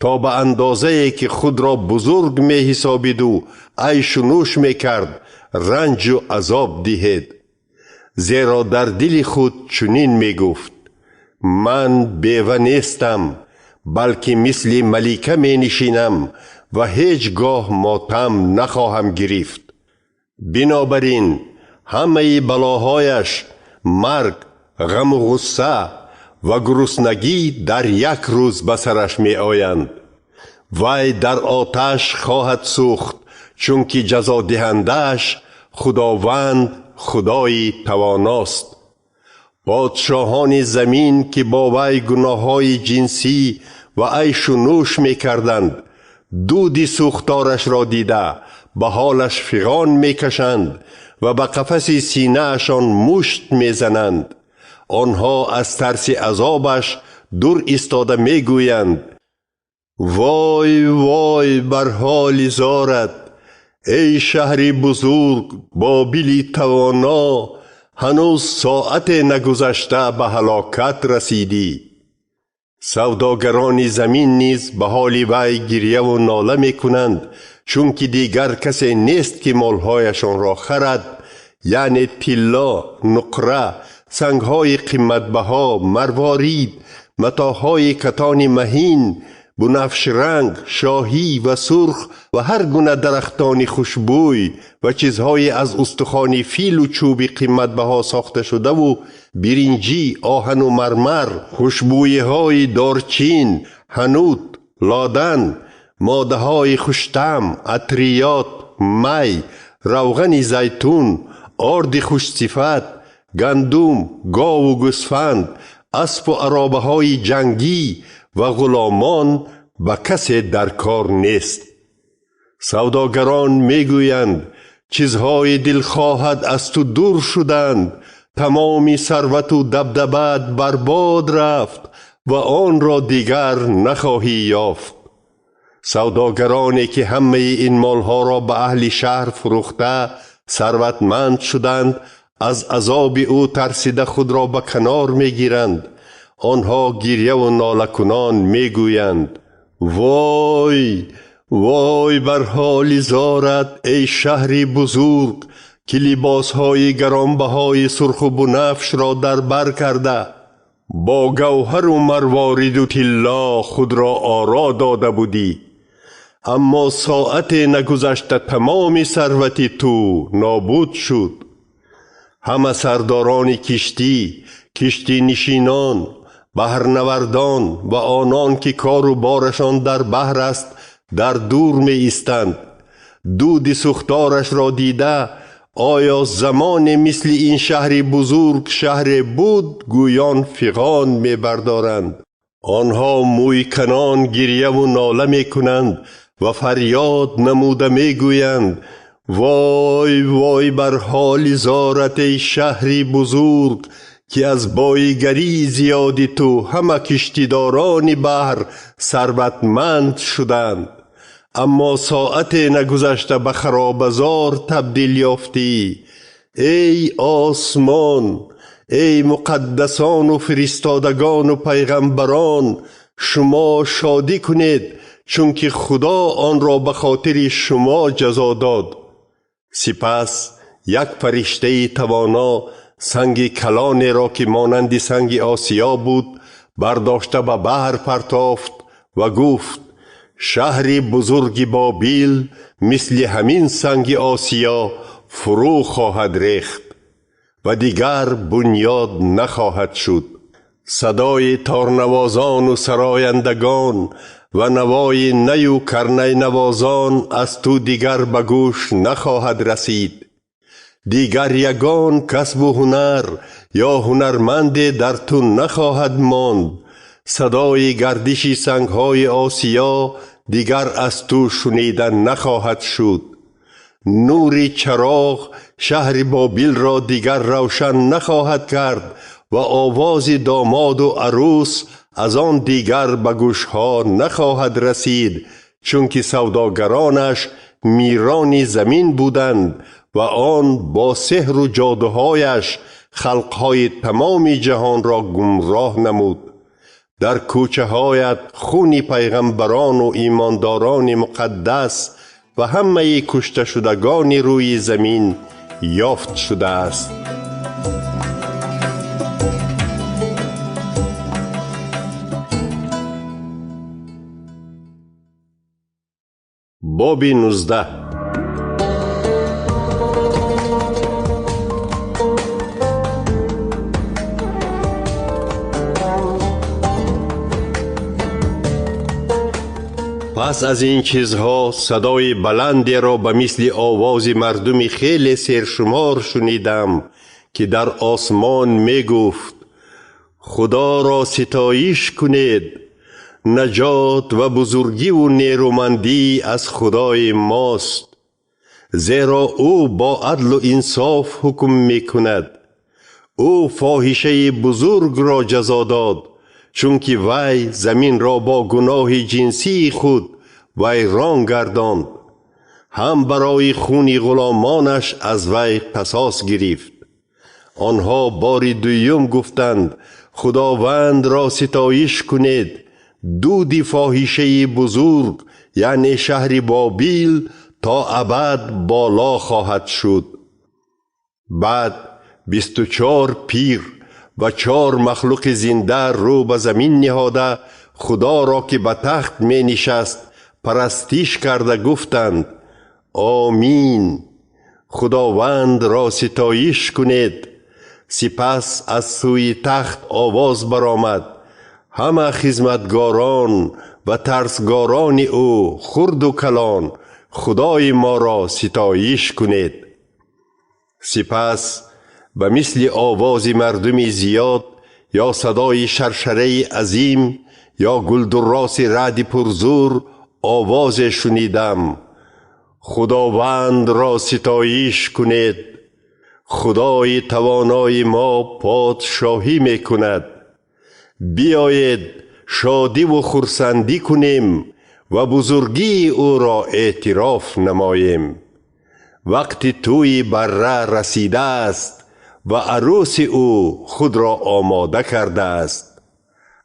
تا به اندازه که خود را بزرگ می حسابید و عیش و نوش می کرد رنج و عذاب دهید. زیرا در دل خود چنین می گفت: من بیوه نیستم، بلکه مثل ملکه می نشینم و هیچگاه ماتم نخواهم گرفت. بنابراین همه بلاهایش، مرگ، غم و غصه و گرسنگی در یک روز به سرش می آیند. وی در آتش خواهد سوخت، چون که جزا دهنده‌اش خداوند خدای تواناست. پادشاهان زمین که با وی گناههای جنسی و عیش و نوش می کردند، دود سوختارش را دیده به حالش فغان می کشند و به قفس سینه اشان مشت می زنند. آنها از ترس عذابش دور ایستاده می گویند: وای وای بر حال زارت، ای شهر بزرگ بابل توانا، هنوز ساعت نگذشته به هلاکت رسیدی. سوداگران زمین نیز به حال وی گریه و ناله می کنند، چون که دیگر کسی نیست که مالهایشان را خرد، یعنی طلا، نقره، سنگهای قیمتبها، مروارید، متاعهای کتان مهین، بنفش رنگ، شاهی و سرخ و هر گونه درختان خوشبوی و چیزهای از استخوان فیل و چوب قیمتبها ساخته شده و برنجی، آهن و مرمر، خوشبویی های دارچین، حنوط، لادن، ماده های خوشتم، عطریات، می، روغن زیتون، آرد خوش صفت، گندم، گاو و گوسفند، اسب و عرابه های جنگی و غلامان و کسی در کار نیست. سوداگران میگویند: چیزهای دلخواهت از تو دور شدند، تمامی ثروت و دبدبت برباد رفت و آن را دیگر نخواهی یافت. سوداگرانی که همه این مالها را به اهل شهر فروخته ثروتمند شدند، از عذاب او ترسیده خود را به کنار میگیرند. آنها گریه و ناله کنان میگویند: وای وای بر حال زارت، ای شهر بزرگ که لباسهای گرانبهای سرخ و بنفش را در بر کرده، با گوهر و مروارید و طلا خود را آرا داده بودی. اما ساعت نگذشته تمام ثروت تو نابود شد. همه سرداران کشتی، کشتی نشینان، بحرنوردان و آنان که کار و بارشان در بحر است در دور می ایستند. دود سوختارش را دیده آیا زمان مثل این شهر بزرگ شهر بود گویان فغان می بردارند. آنها موی کنان گریه و ناله می کنند و فریاد نموده می گویند وای وای بر حال زارت ای شهری بزرگ که از بایگری زیادی تو همه کشتیداران بحر ثروتمند شدند، اما ساعت نگذشته به خرابزار تبدیل یافتی. ای آسمان، ای مقدسان و فرستادگان و پیغمبران، شما شادی کنید چون که خدا آن را به خاطر شما جزا داد. سپس یک فرشته توانا سنگ کلانی را که مانند سنگ آسیا بود برداشته به بحر پرتافت و گفت شهر بزرگ بابیل مثل همین سنگ آسیا فرو خواهد ریخت و دیگر بنیاد نخواهد شد. صدای تارنوازان و سرایندگان و نوای نی و کرنه نوازان از تو دیگر به گوش نخواهد رسید. دیگر یگان کسب و هنر یا هنرمند در تو نخواهد ماند. صدای گردش سنگهای آسیا دیگر از تو شنیده نخواهد شد. نور چراغ شهر بابل را دیگر روشن نخواهد کرد و آواز داماد و عروس از آن دیگر به گوشها نخواهد رسید، چون که سوداگرانش میران زمین بودند و آن با سحر و جادوهایش خلقهای تمام جهان را گمراه نمود. در کوچه هایت خون پیغمبران و ایمانداران مقدس و همه کشته شدگان روی زمین یافت شده است. باب 19. پس از این چیزها صدای بلندی را به مثل آواز مردمی خیلی سرشمار شنیدم که در آسمان می گفت خدا را ستایش کنید، نجات و بزرگی و نیرومندی از خدای ماست، زیرا او با عدل و انصاف حکم می کند. او فاحشه بزرگ را جزا داد، چون که وی زمین را با گناه جنسی خود ویران گرداند. هم برای خون غلامانش از وی قصاص گرفت. آنها بار دوم گفتند خداوند را ستایش کنید، دود فاحشه بزرگ یعنی شهر بابل تا ابد بالا خواهد شد. بعد 24 پیر و 4 مخلوق زنده رو به زمین نهاده خدا را که به تخت می نشست پرستش کرده گفتند آمین، خداوند را ستایش کنید. سپس از سوی تخت آواز برآمد همه خدمتگاران و ترسگاران او خرد و کلان خدای ما را ستایش کنید. سپس به مثل آواز مردم زیاد یا صدای شرشره عظیم یا گلدراس رعد پرزور آواز شنیدم خداوند را ستایش کنید، خدای توانای ما پادشاهی می کند. بیایید شادی و خرسندی کنیم و بزرگی او را اعتراف نماییم. وقتی توی بره رسیده است و عروس او خود را آماده کرده است.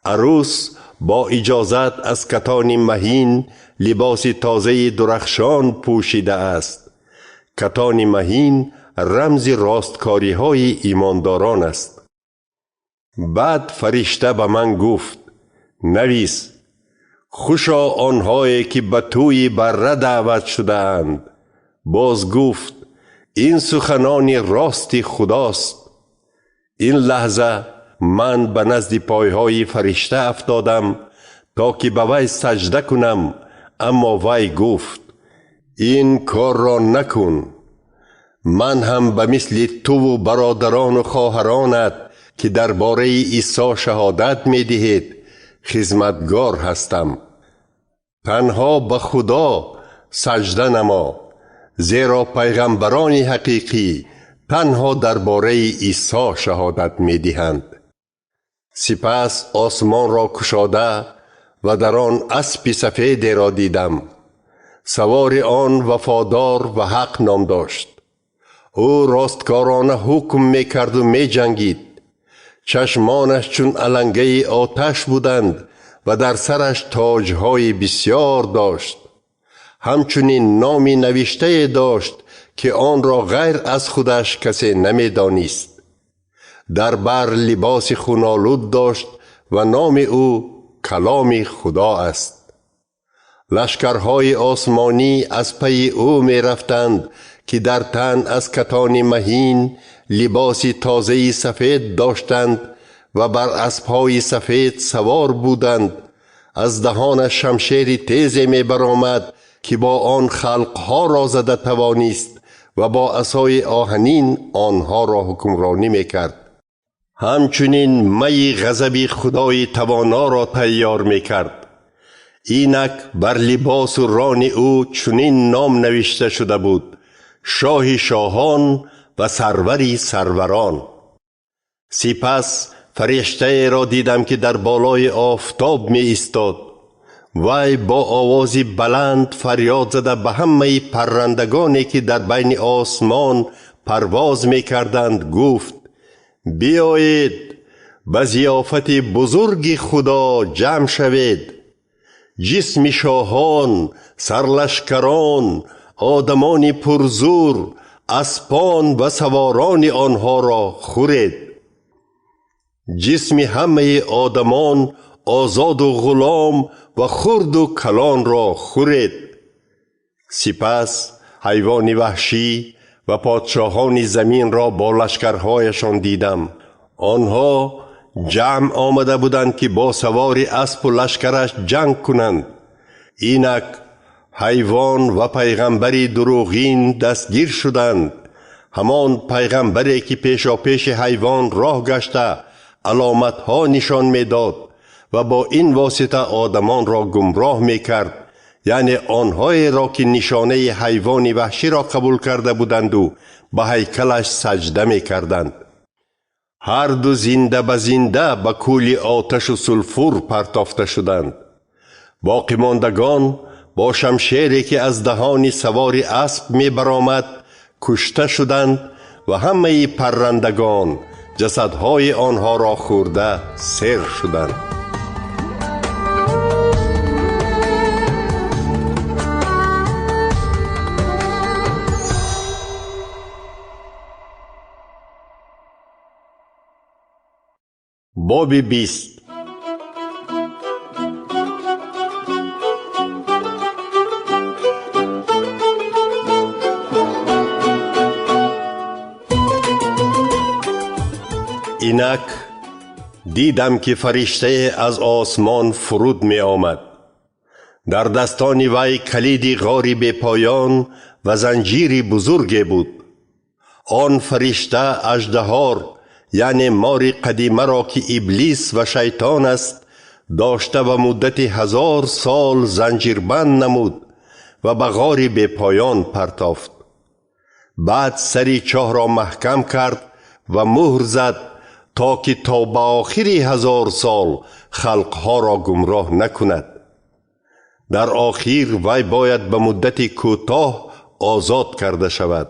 عروس با اجازت از کتان مهین لباس تازه درخشان پوشیده است. کتان مهین رمز راستکاری های ایمانداران است. بعد فرشته به من گفت نویس خوشا آنهایی که به توی بره دعوت شده اند. باز گفت این سخنان راست خداست. این لحظه من به نزد پایهای فرشته افتادم تا که به وی سجده کنم، اما وی گفت این کار را نکن. من هم به مثل تو و برادران و خواهرانت که درباره عیسی شهادت می دهید خدمتگار هستم. تنها به خدا سجده نما، زیرا پیغمبران حقیقی تنها درباره عیسی شهادت می دهند. سپس آسمان را کشاده و در آن اسبی سفیدی را دیدم. سوار آن وفادار و حق نام داشت. او راستکارانه حکم می کرد و می جنگید. چشمانش چون علنگه آتش بودند و در سرش تاجهای بسیار داشت. همچنین نامی نوشته داشت که آن را غیر از خودش کسی نمی دانست. در بر لباس خونالود داشت و نام او کلام خدا است. لشکرهای آسمانی از پی او می رفتند که در تن از کتان مهین لباس تازه سفید داشتند و بر اسبهای سفید سوار بودند. از دهان شمشیر تیزی می برآمد که با آن خلقها را زده توانست و با عصای آهنین آنها را حکمرانی می کرد. همچنین می غضب خدای توانا را تیار می کرد. اینک بر لباس و ران او چنین نام نوشته شده بود: شاه شاهان و سروری سروران. سپس فرشته را دیدم که در بالای آفتاب می ایستاد. وی با آوازی بلند فریاد زده به همه پرندگانی که در بین آسمان پرواز می کردند گفت: بیایید به ضیافت بزرگ خدا جمع شوید. جسم شاهان، سرلشکران، آدمان پرزور، اسپان و سواران آنها را خورید. جسم همه آدمان، آزاد و غلام و خرد و کلان را خورید. سپس حیوان وحشی و پادشاهان زمین را با لشکرهایشان دیدم. آنها جمع آمده بودند که با سوار اسب و لشکرش جنگ کنند. اینک حیوان و پیغمبری دروغین دستگیر شدند. همان پیغمبری که پیشا پیش حیوان راه گشته علامتها نشان میداد و با این واسطه آدمان را گمراه می کرد، یعنی آنهایی را که نشانه حیوان وحشی را قبول کرده بودند و به هیکلش سجده می کردند. هر دو زنده به زنده به کولی آتش و سلفور پرتافته شدند. باقی ماندگان با شمشیری که از دهان سوار اسب می برآمد کشته شدند و همه پرندگان جسدهای آنها را خورده سیر شدند. باب 20. اینک دیدم که فرشته از آسمان فرود می آمد. در دستان وی کلید غاری به پایان و زنجیری بزرگی بود. آن فرشته اژدهار یعنی مار قدیمه را که ابلیس و شیطان است داشته و مدت 1000 سال زنجیربند نمود و به غاری به پایان پرتافت. بعد سری چاه را محکم کرد و مهر زد تا که تا به آخری 1000 سال خلقها را گمراه نکند. در آخر وی باید به مدت کوتاه آزاد کرده شود.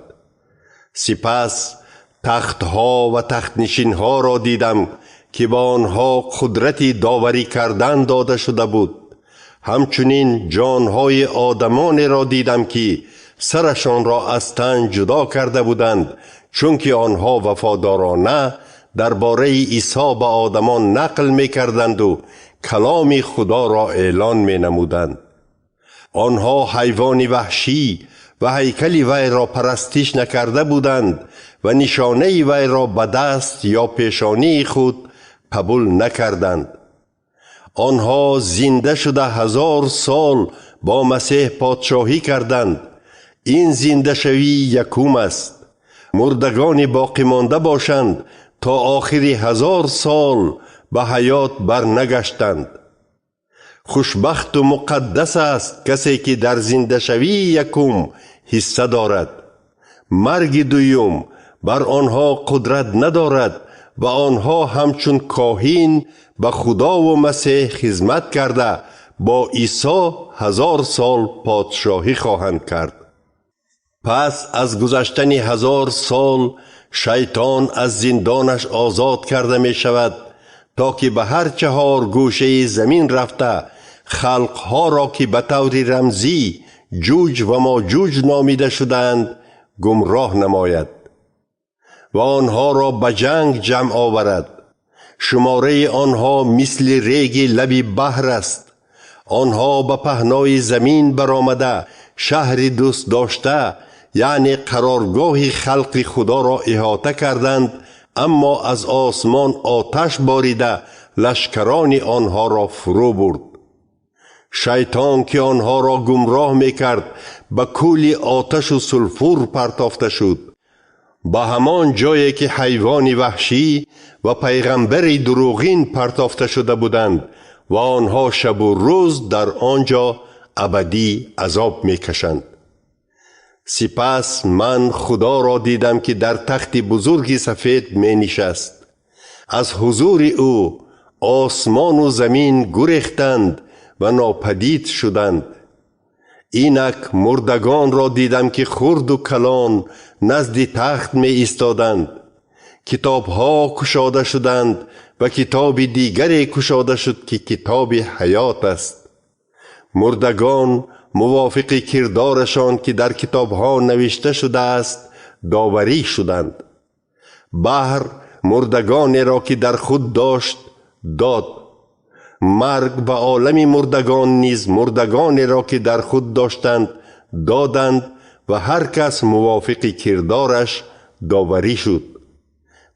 سپس تختها و تخت نشینها را دیدم که با آنها قدرتی داوری کردن داده شده بود. همچنین جانهای آدمان را دیدم که سرشان را از تن جدا کرده بودند، چون که آنها وفادارانه درباره عیسی به آدمان نقل می کردند و کلام خدا را اعلان می نمودند. آنها حیوان وحشی و هیکل وی را پرستش نکرده بودند و نشانه وی را به دست یا پیشانی خود قبول نکردند. آنها زنده شده 1000 سال با مسیح پادشاهی کردند. این زنده شوی یکم است. مردگان باقی مانده باشند تا آخری 1000 سال به حیات برنگشتند. خوشبخت و مقدس است کسی که در زنده شوی یکم حصه دارد. مرگ دویم بر آنها قدرت ندارد و آنها همچون کاهن به خدا و مسیح خدمت کرده با عیسی 1000 سال پادشاهی خواهند کرد. پس از گذشتن 1000 سال شیطان از زندانش آزاد کرده می شود تا که به هر 4 گوشه زمین رفته خلقها را که به طور رمزی جوج و ماجوج نامیده شدند گمراه نماید و آنها را به جنگ جمع آورد. شماره آنها مثل ریگ لب بحر است. آنها به پهنای زمین برآمده شهر دوست داشته یعنی قرارگاه خلق خدا را احاطه کردند، اما از آسمان آتش باریده لشکران آنها را فرو برد. شیطان که آنها را گمراه میکرد به کولی آتش و سلفور پرتافته شد، به همان جایی که حیوان وحشی و پیغمبر دروغین پرتافته شده بودند و آنها شب و روز در آنجا ابدی عذاب میکشند. سپس من خدا را دیدم که در تخت بزرگی سفید می نشست. از حضور او آسمان و زمین گریختند و ناپدید شدند. اینک مردگان را دیدم که خرد و کلان نزد تخت می ایستادند. کتابها کشاده شدند و کتاب دیگری کشاده شد که کتاب حیات است. مردگان موافق کردارشان که در کتابها نوشته شده است داوری شدند. بحر مردگانی را که در خود داشت داد. مرگ به عالم مردگان نیز مردگانی را که در خود داشتند دادند و هر کس موافق کردارش داوری شد.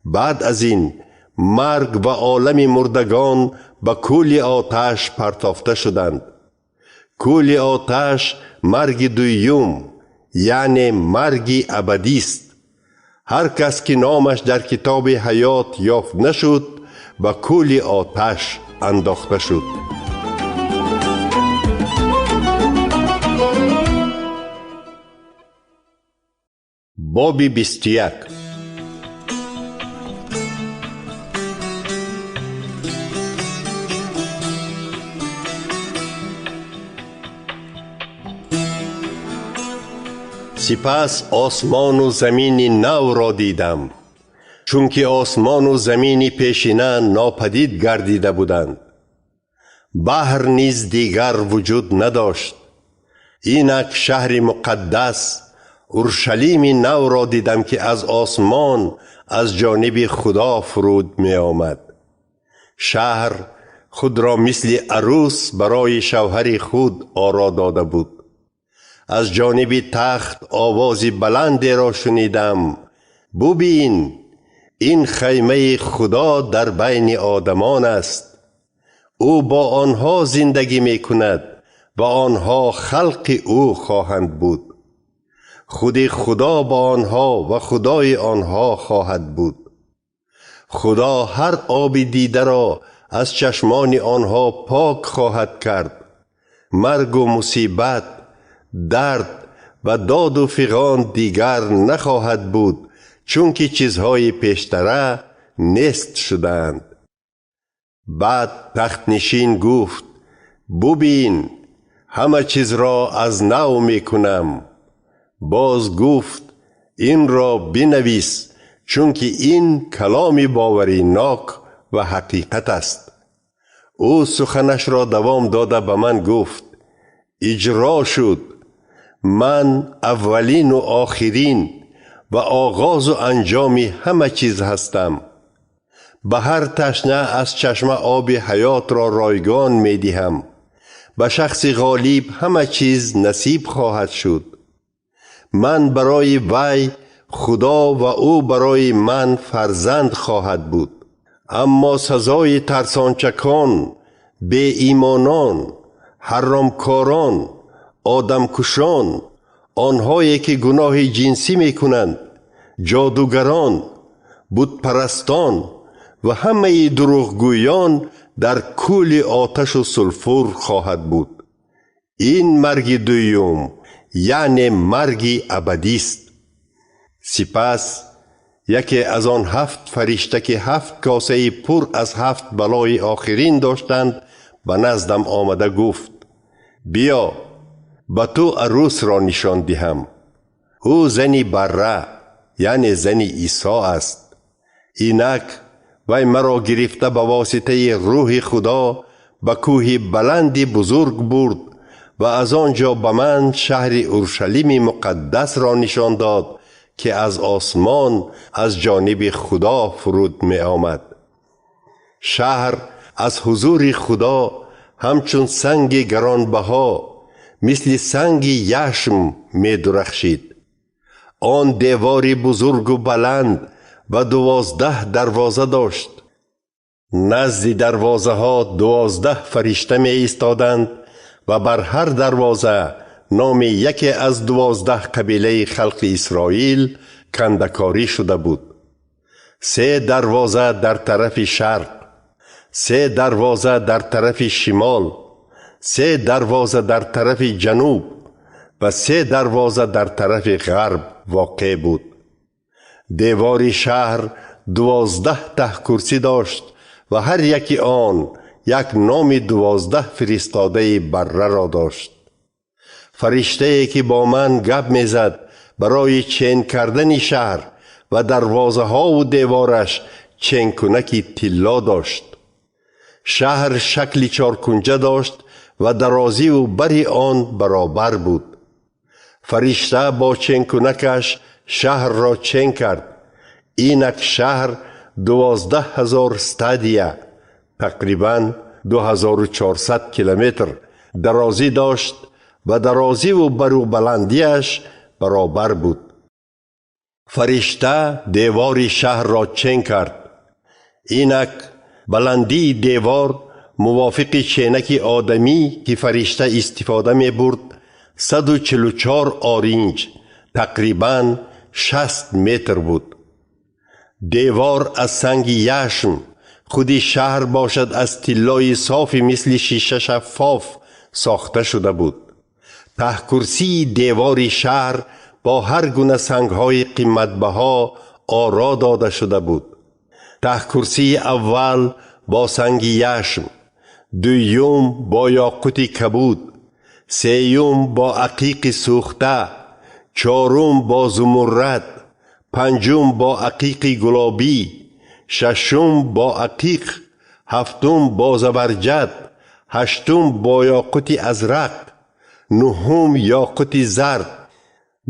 بعد از این مرگ و عالم مردگان به کولی آتش پرتافته شدند. کولی آتش مرگ دویم یعنی مرگ ابدی است. هر کس که نامش در کتاب حیات یافت نشد به کولی آتش انداخته شد. باب 21. سپس آسمان و زمین نو را دیدم، چون که آسمان و زمین پیشینه ناپدید گردیده بودند. بحر نیز دیگر وجود نداشت. اینک شهر مقدس اورشلیم نو را دیدم که از آسمان از جانب خدا فرود می آمد. شهر خود را مثل عروس برای شوهر خود آرا داده بود. از جانب تخت آوازی بلندی را شنیدم: ببین، این خیمه خدا در بین آدمان است. او با آنها زندگی می کند و آنها خلق او خواهند بود. خود خدا با آنها و خدای آنها خواهد بود. خدا هر آب دیده را از چشمان آنها پاک خواهد کرد. مرگ و مصیبت، درد و داد و فغان دیگر نخواهد بود، چون که چیزهای پیشتره نیست شدند. بعد تخت نشین گفت: ببین، همه چیز را از نو می کنم. باز گفت: این را بنویس، چون که این کلام باوری ناک و حقیقت است. او سخنش را دوام داده به من گفت: اجرا شد. من اولین و آخرین و آغاز و انجام همه چیز هستم. به هر تشنه از چشمه آب حیات را رایگان می دهم. به شخص غالب همه چیز نصیب خواهد شد. من برای وی خدا و او برای من فرزند خواهد بود. اما سزای ترسانچکان، بی ایمانان، حرامکاران، آدمکشان، آنهایی که گناه جنسی می کنند، جادوگران، بت پرستان و همه دروغگویان در کول آتش و سلفور خواهد بود. این مرگ دوم یعنی مرگ ابدی است. سپس یکی از آن 7 فرشته که 7 کاسه پر از 7 بلای آخرین داشتند به نزدم آمده گفت: بیا به تو عروس را نشان دهم. او زنی بره یعنی زنی عیسی است. اینک وی مرا گرفته به واسطه روح خدا به کوه بلندی بزرگ برد و از آنجا به من شهر اورشلیم مقدس را نشان داد که از آسمان از جانب خدا فرود می آمد. شهر از حضور خدا همچون سنگ گرانبها مثل سنگ یشم می درخشید. آن دیواری بزرگ و بلند و 12 دروازه داشت. نزد دروازه ها 12 فرشته می ایستادند و بر هر دروازه نام یکی از 12 قبیله خلق اسرائیل کندکاری شده بود. 3 دروازه در طرف شرق، 3 دروازه در طرف شمال، 3 دروازه در طرف جنوب و 3 دروازه در طرف غرب واقع بود. دیوار شهر 12 ته کرسی داشت و هر یکی آن یک نام 12 فرستاده بره را داشت. فرشته که با من گپ میزد برای چین کردن شهر و دروازه ها و دیوارش چین کنکی طلا داشت. شهر شکل 4 کنجه داشت و درازی و بری آن برابر بود. فرشته با چین کنکش شهر را چین کرد. اینک شهر 12,000 استادیه تقریباً 2400 کیلومتر درازی داشت و درازی و برو بلندیش برابر بود. فرشته دیوار شهر را چین کرد. اینک بلندی دیوار موافق چینک آدمی که فرشته استفاده می برد 144 آرینج تقریباً 60 متر بود. دیوار از سنگ یشم، خودی شهر باشد از طلای صافی مثل شیشه شفاف ساخته شده بود. ته کرسی دیوار شهر با هر گونه سنگ‌های قیمت‌بها آرا داده شده بود. ته کرسی اول با سنگ یشم، دوم با یاقوت کبود، سوم با عقیق سوخته، چهارم با زمرد، پنجم با عقیق گلابی، ششم با عقیق، هفتم با زبرجد، هشتم با یاقوت ازرق، نهم یاقوت زرد،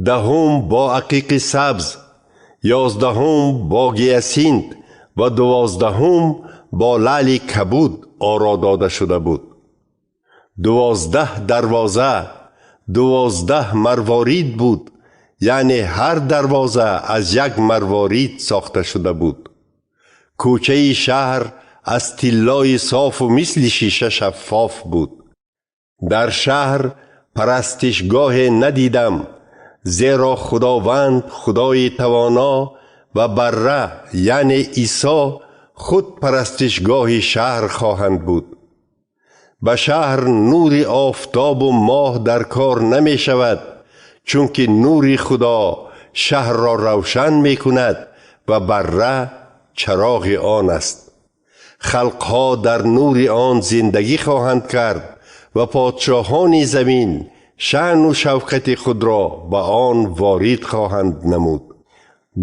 دهم با عقیق سبز، 11 با گیاسینت و 12 با لعل کبود آرا داده شده بود. 12 دروازه 12 مروارید بود، یعنی هر دروازه از یک مروارید ساخته شده بود. کوچه شهر از طلای صاف و مثل شیشه شفاف بود. در شهر پرستشگاه ندیدم، زیرا خداوند خدای توانا و بره یعنی عیسی خود پرستشگاه شهر خواهند بود. به شهر نور آفتاب و ماه در کار نمی شود، چون که نور خدا شهر را روشن می کند و بره چراغ آن است. خلقها در نور آن زندگی خواهند کرد و پادشاهان زمین شأن و شوکت خود را به آن وارد خواهند نمود.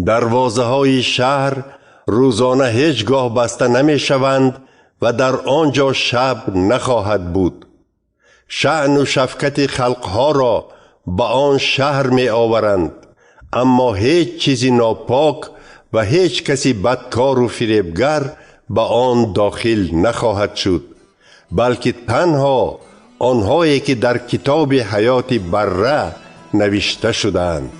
دروازه های شهر روزانه هیچگاه بسته نمی شوند و در آنجا شب نخواهد بود. شأن و شفقت خلقها را به آن شهر می آورند، اما هیچ چیزی ناپاک و هیچ کسی بدکار و فریبگر به آن داخل نخواهد شد، بلکه تنها آنهایی که در کتاب حیات بره نوشته شدند.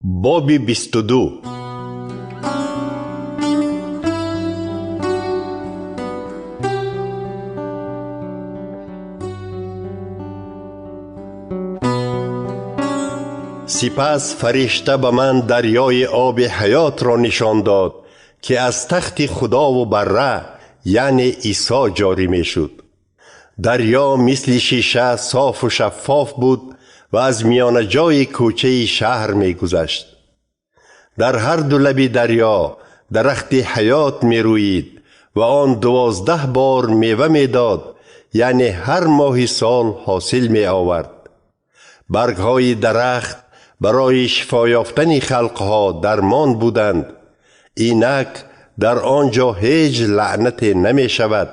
باب 22. سپس فرشته به من دریای آب حیات را نشان داد که از تخت خدا و بره یعنی عیسی جاری می شد. دریا مثل شیشه صاف و شفاف بود و از میان جای کوچه شهر می گذشت. در هر دو لب دریا درخت حیات می روید و آن 12 بار میوه می داد، یعنی هر ماه سال حاصل می آورد. برگ های درخت برای شفا یافتن خلقها درمان بودند. اینک در آنجا هیچ لعنت نمی شود.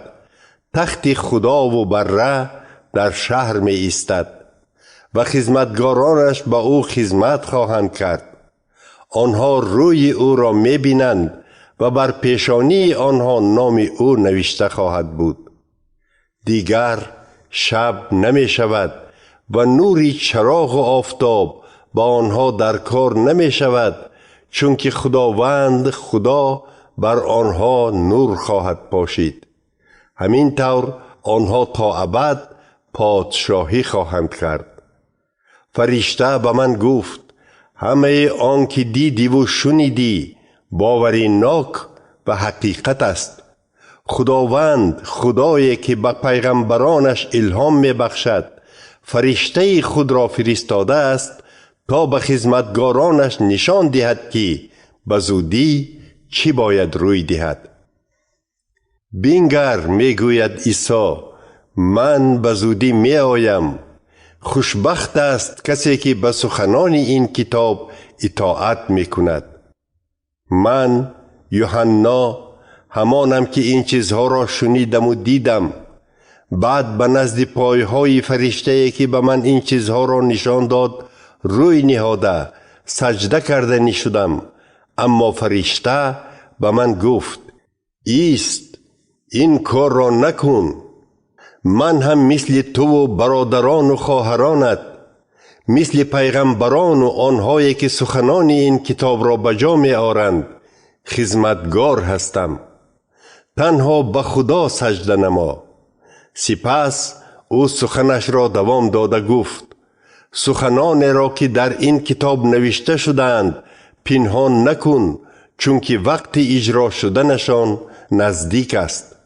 تخت خدا و بره در شهر می ایستد و خدمتگارانش به او خدمت خواهند کرد. آنها روی او را می بینند و بر پیشانی آنها نام او نوشته خواهد بود. دیگر شب نمی شود و نوری چراغ و آفتاب با آنها در کار نمی شود، چون که خداوند خدا بر آنها نور خواهد پاشید. همین طور آنها تا ابد پادشاهی خواهند کرد. فرشته به من گفت: همه آن که دیدی و شنیدی باوری ناک و حقیقت است. خداوند خدایی که به پیغمبرانش الهام می بخشد فرشته خود را فرستاده است تا به خدمتگارانش نشان دهد که به زودی چی باید روی دهد. بینگر می گوید عیسی: من به زودی می آیم. خوشبخت است کسی که به سخنان این کتاب اطاعت می کند. من یوحنا همانم که این چیزها را شنیدم و دیدم. بعد به نزد پایهای فرشته که به من این چیزها را نشان داد روی نهاده سجده کرده شدم. اما فرشته به من گفت: ایست، این کار را نکن. من هم مثل تو و برادران و خواهرانت، مثل پیغمبران و آنهایی که سخنان این کتاب را به جا می آورند خدمتگار هستم. تنها به خدا سجده نما. سپس او سخنش را دوام داده گفت: سخنان را که در این کتاب نوشته شدند پنهان نکن، چون که وقت اجرا شدنشان نزدیک است.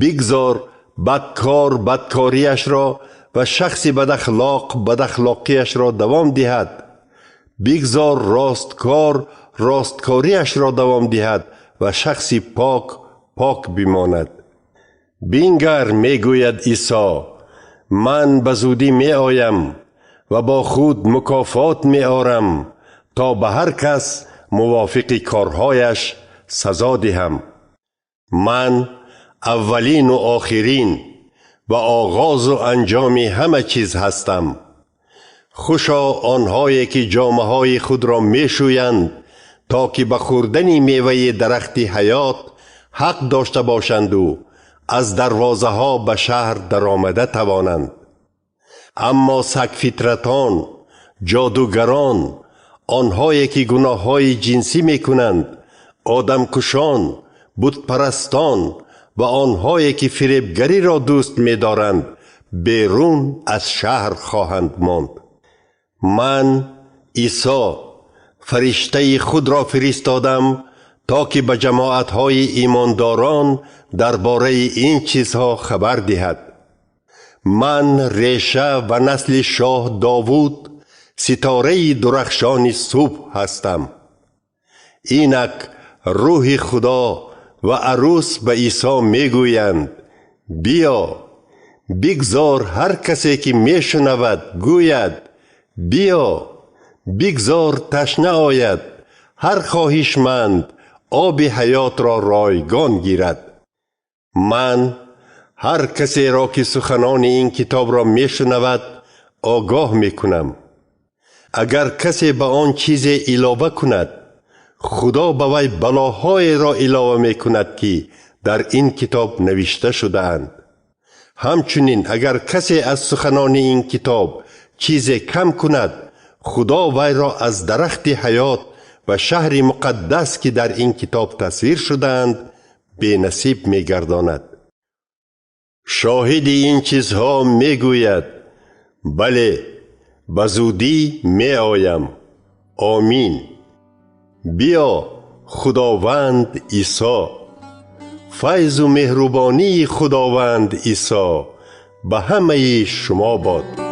بگذار بدکار بدکاریش را و شخص بداخلاق بداخلاقیش را دوام دهد. بگذار راستکار راستکاریش را دوام دهد و شخص پاک پاک بماند. بینگر می گوید عیسی: من به زودی می آیم و با خود مکافات می آرم تا به هر کس موافق کارهایش سزا دهم. من اولین و آخرین و آغاز و انجام همه چیز هستم. خوشا آنهایی که جامه های خود را می شویند تا که به خوردن میوه درخت حیات حق داشته باشند و از دروازه ها به شهر در آمده توانند. اما سگ فطرتان، جادوگران، آنهایی که گناه های جنسی می کنند، آدم کشان، بت پرستان و آنهایی که فریبگری را دوست می دارند بیرون از شهر خواهند ماند. من عیسی فرشته خود را فرستادم تا که به جماعت‌های ایمانداران درباره این چیزها خبر دهد. من ریشه و نسل شاه داوود، ستاره درخشان صبح هستم. اینک روح خدا و عروس به عیسی می گویند: بیا. بگذار هر کسی که می شنود گوید: بیا. بگذار تشنه آید. هر خواهشمند آب حیات را رایگان گیرد. من هر کسی را که سخنان این کتاب را می شنود آگاه می کنم. اگر کسی به آن چیز علاوه کند، خدا به وی بلاهای را علاوه می کند که در این کتاب نوشته شده اند. همچنین اگر کسی از سخنان این کتاب چیز کم کند، خدا وی را از درخت حیات و شهر مقدس که در این کتاب تصویر شدند بی نصیب می گرداند. شاهد این چیزها می گوید: بله، به زودی می آیم. آمین. بیا خداوند عیسی، فیض و مهربانی خداوند عیسی به همه شما باد.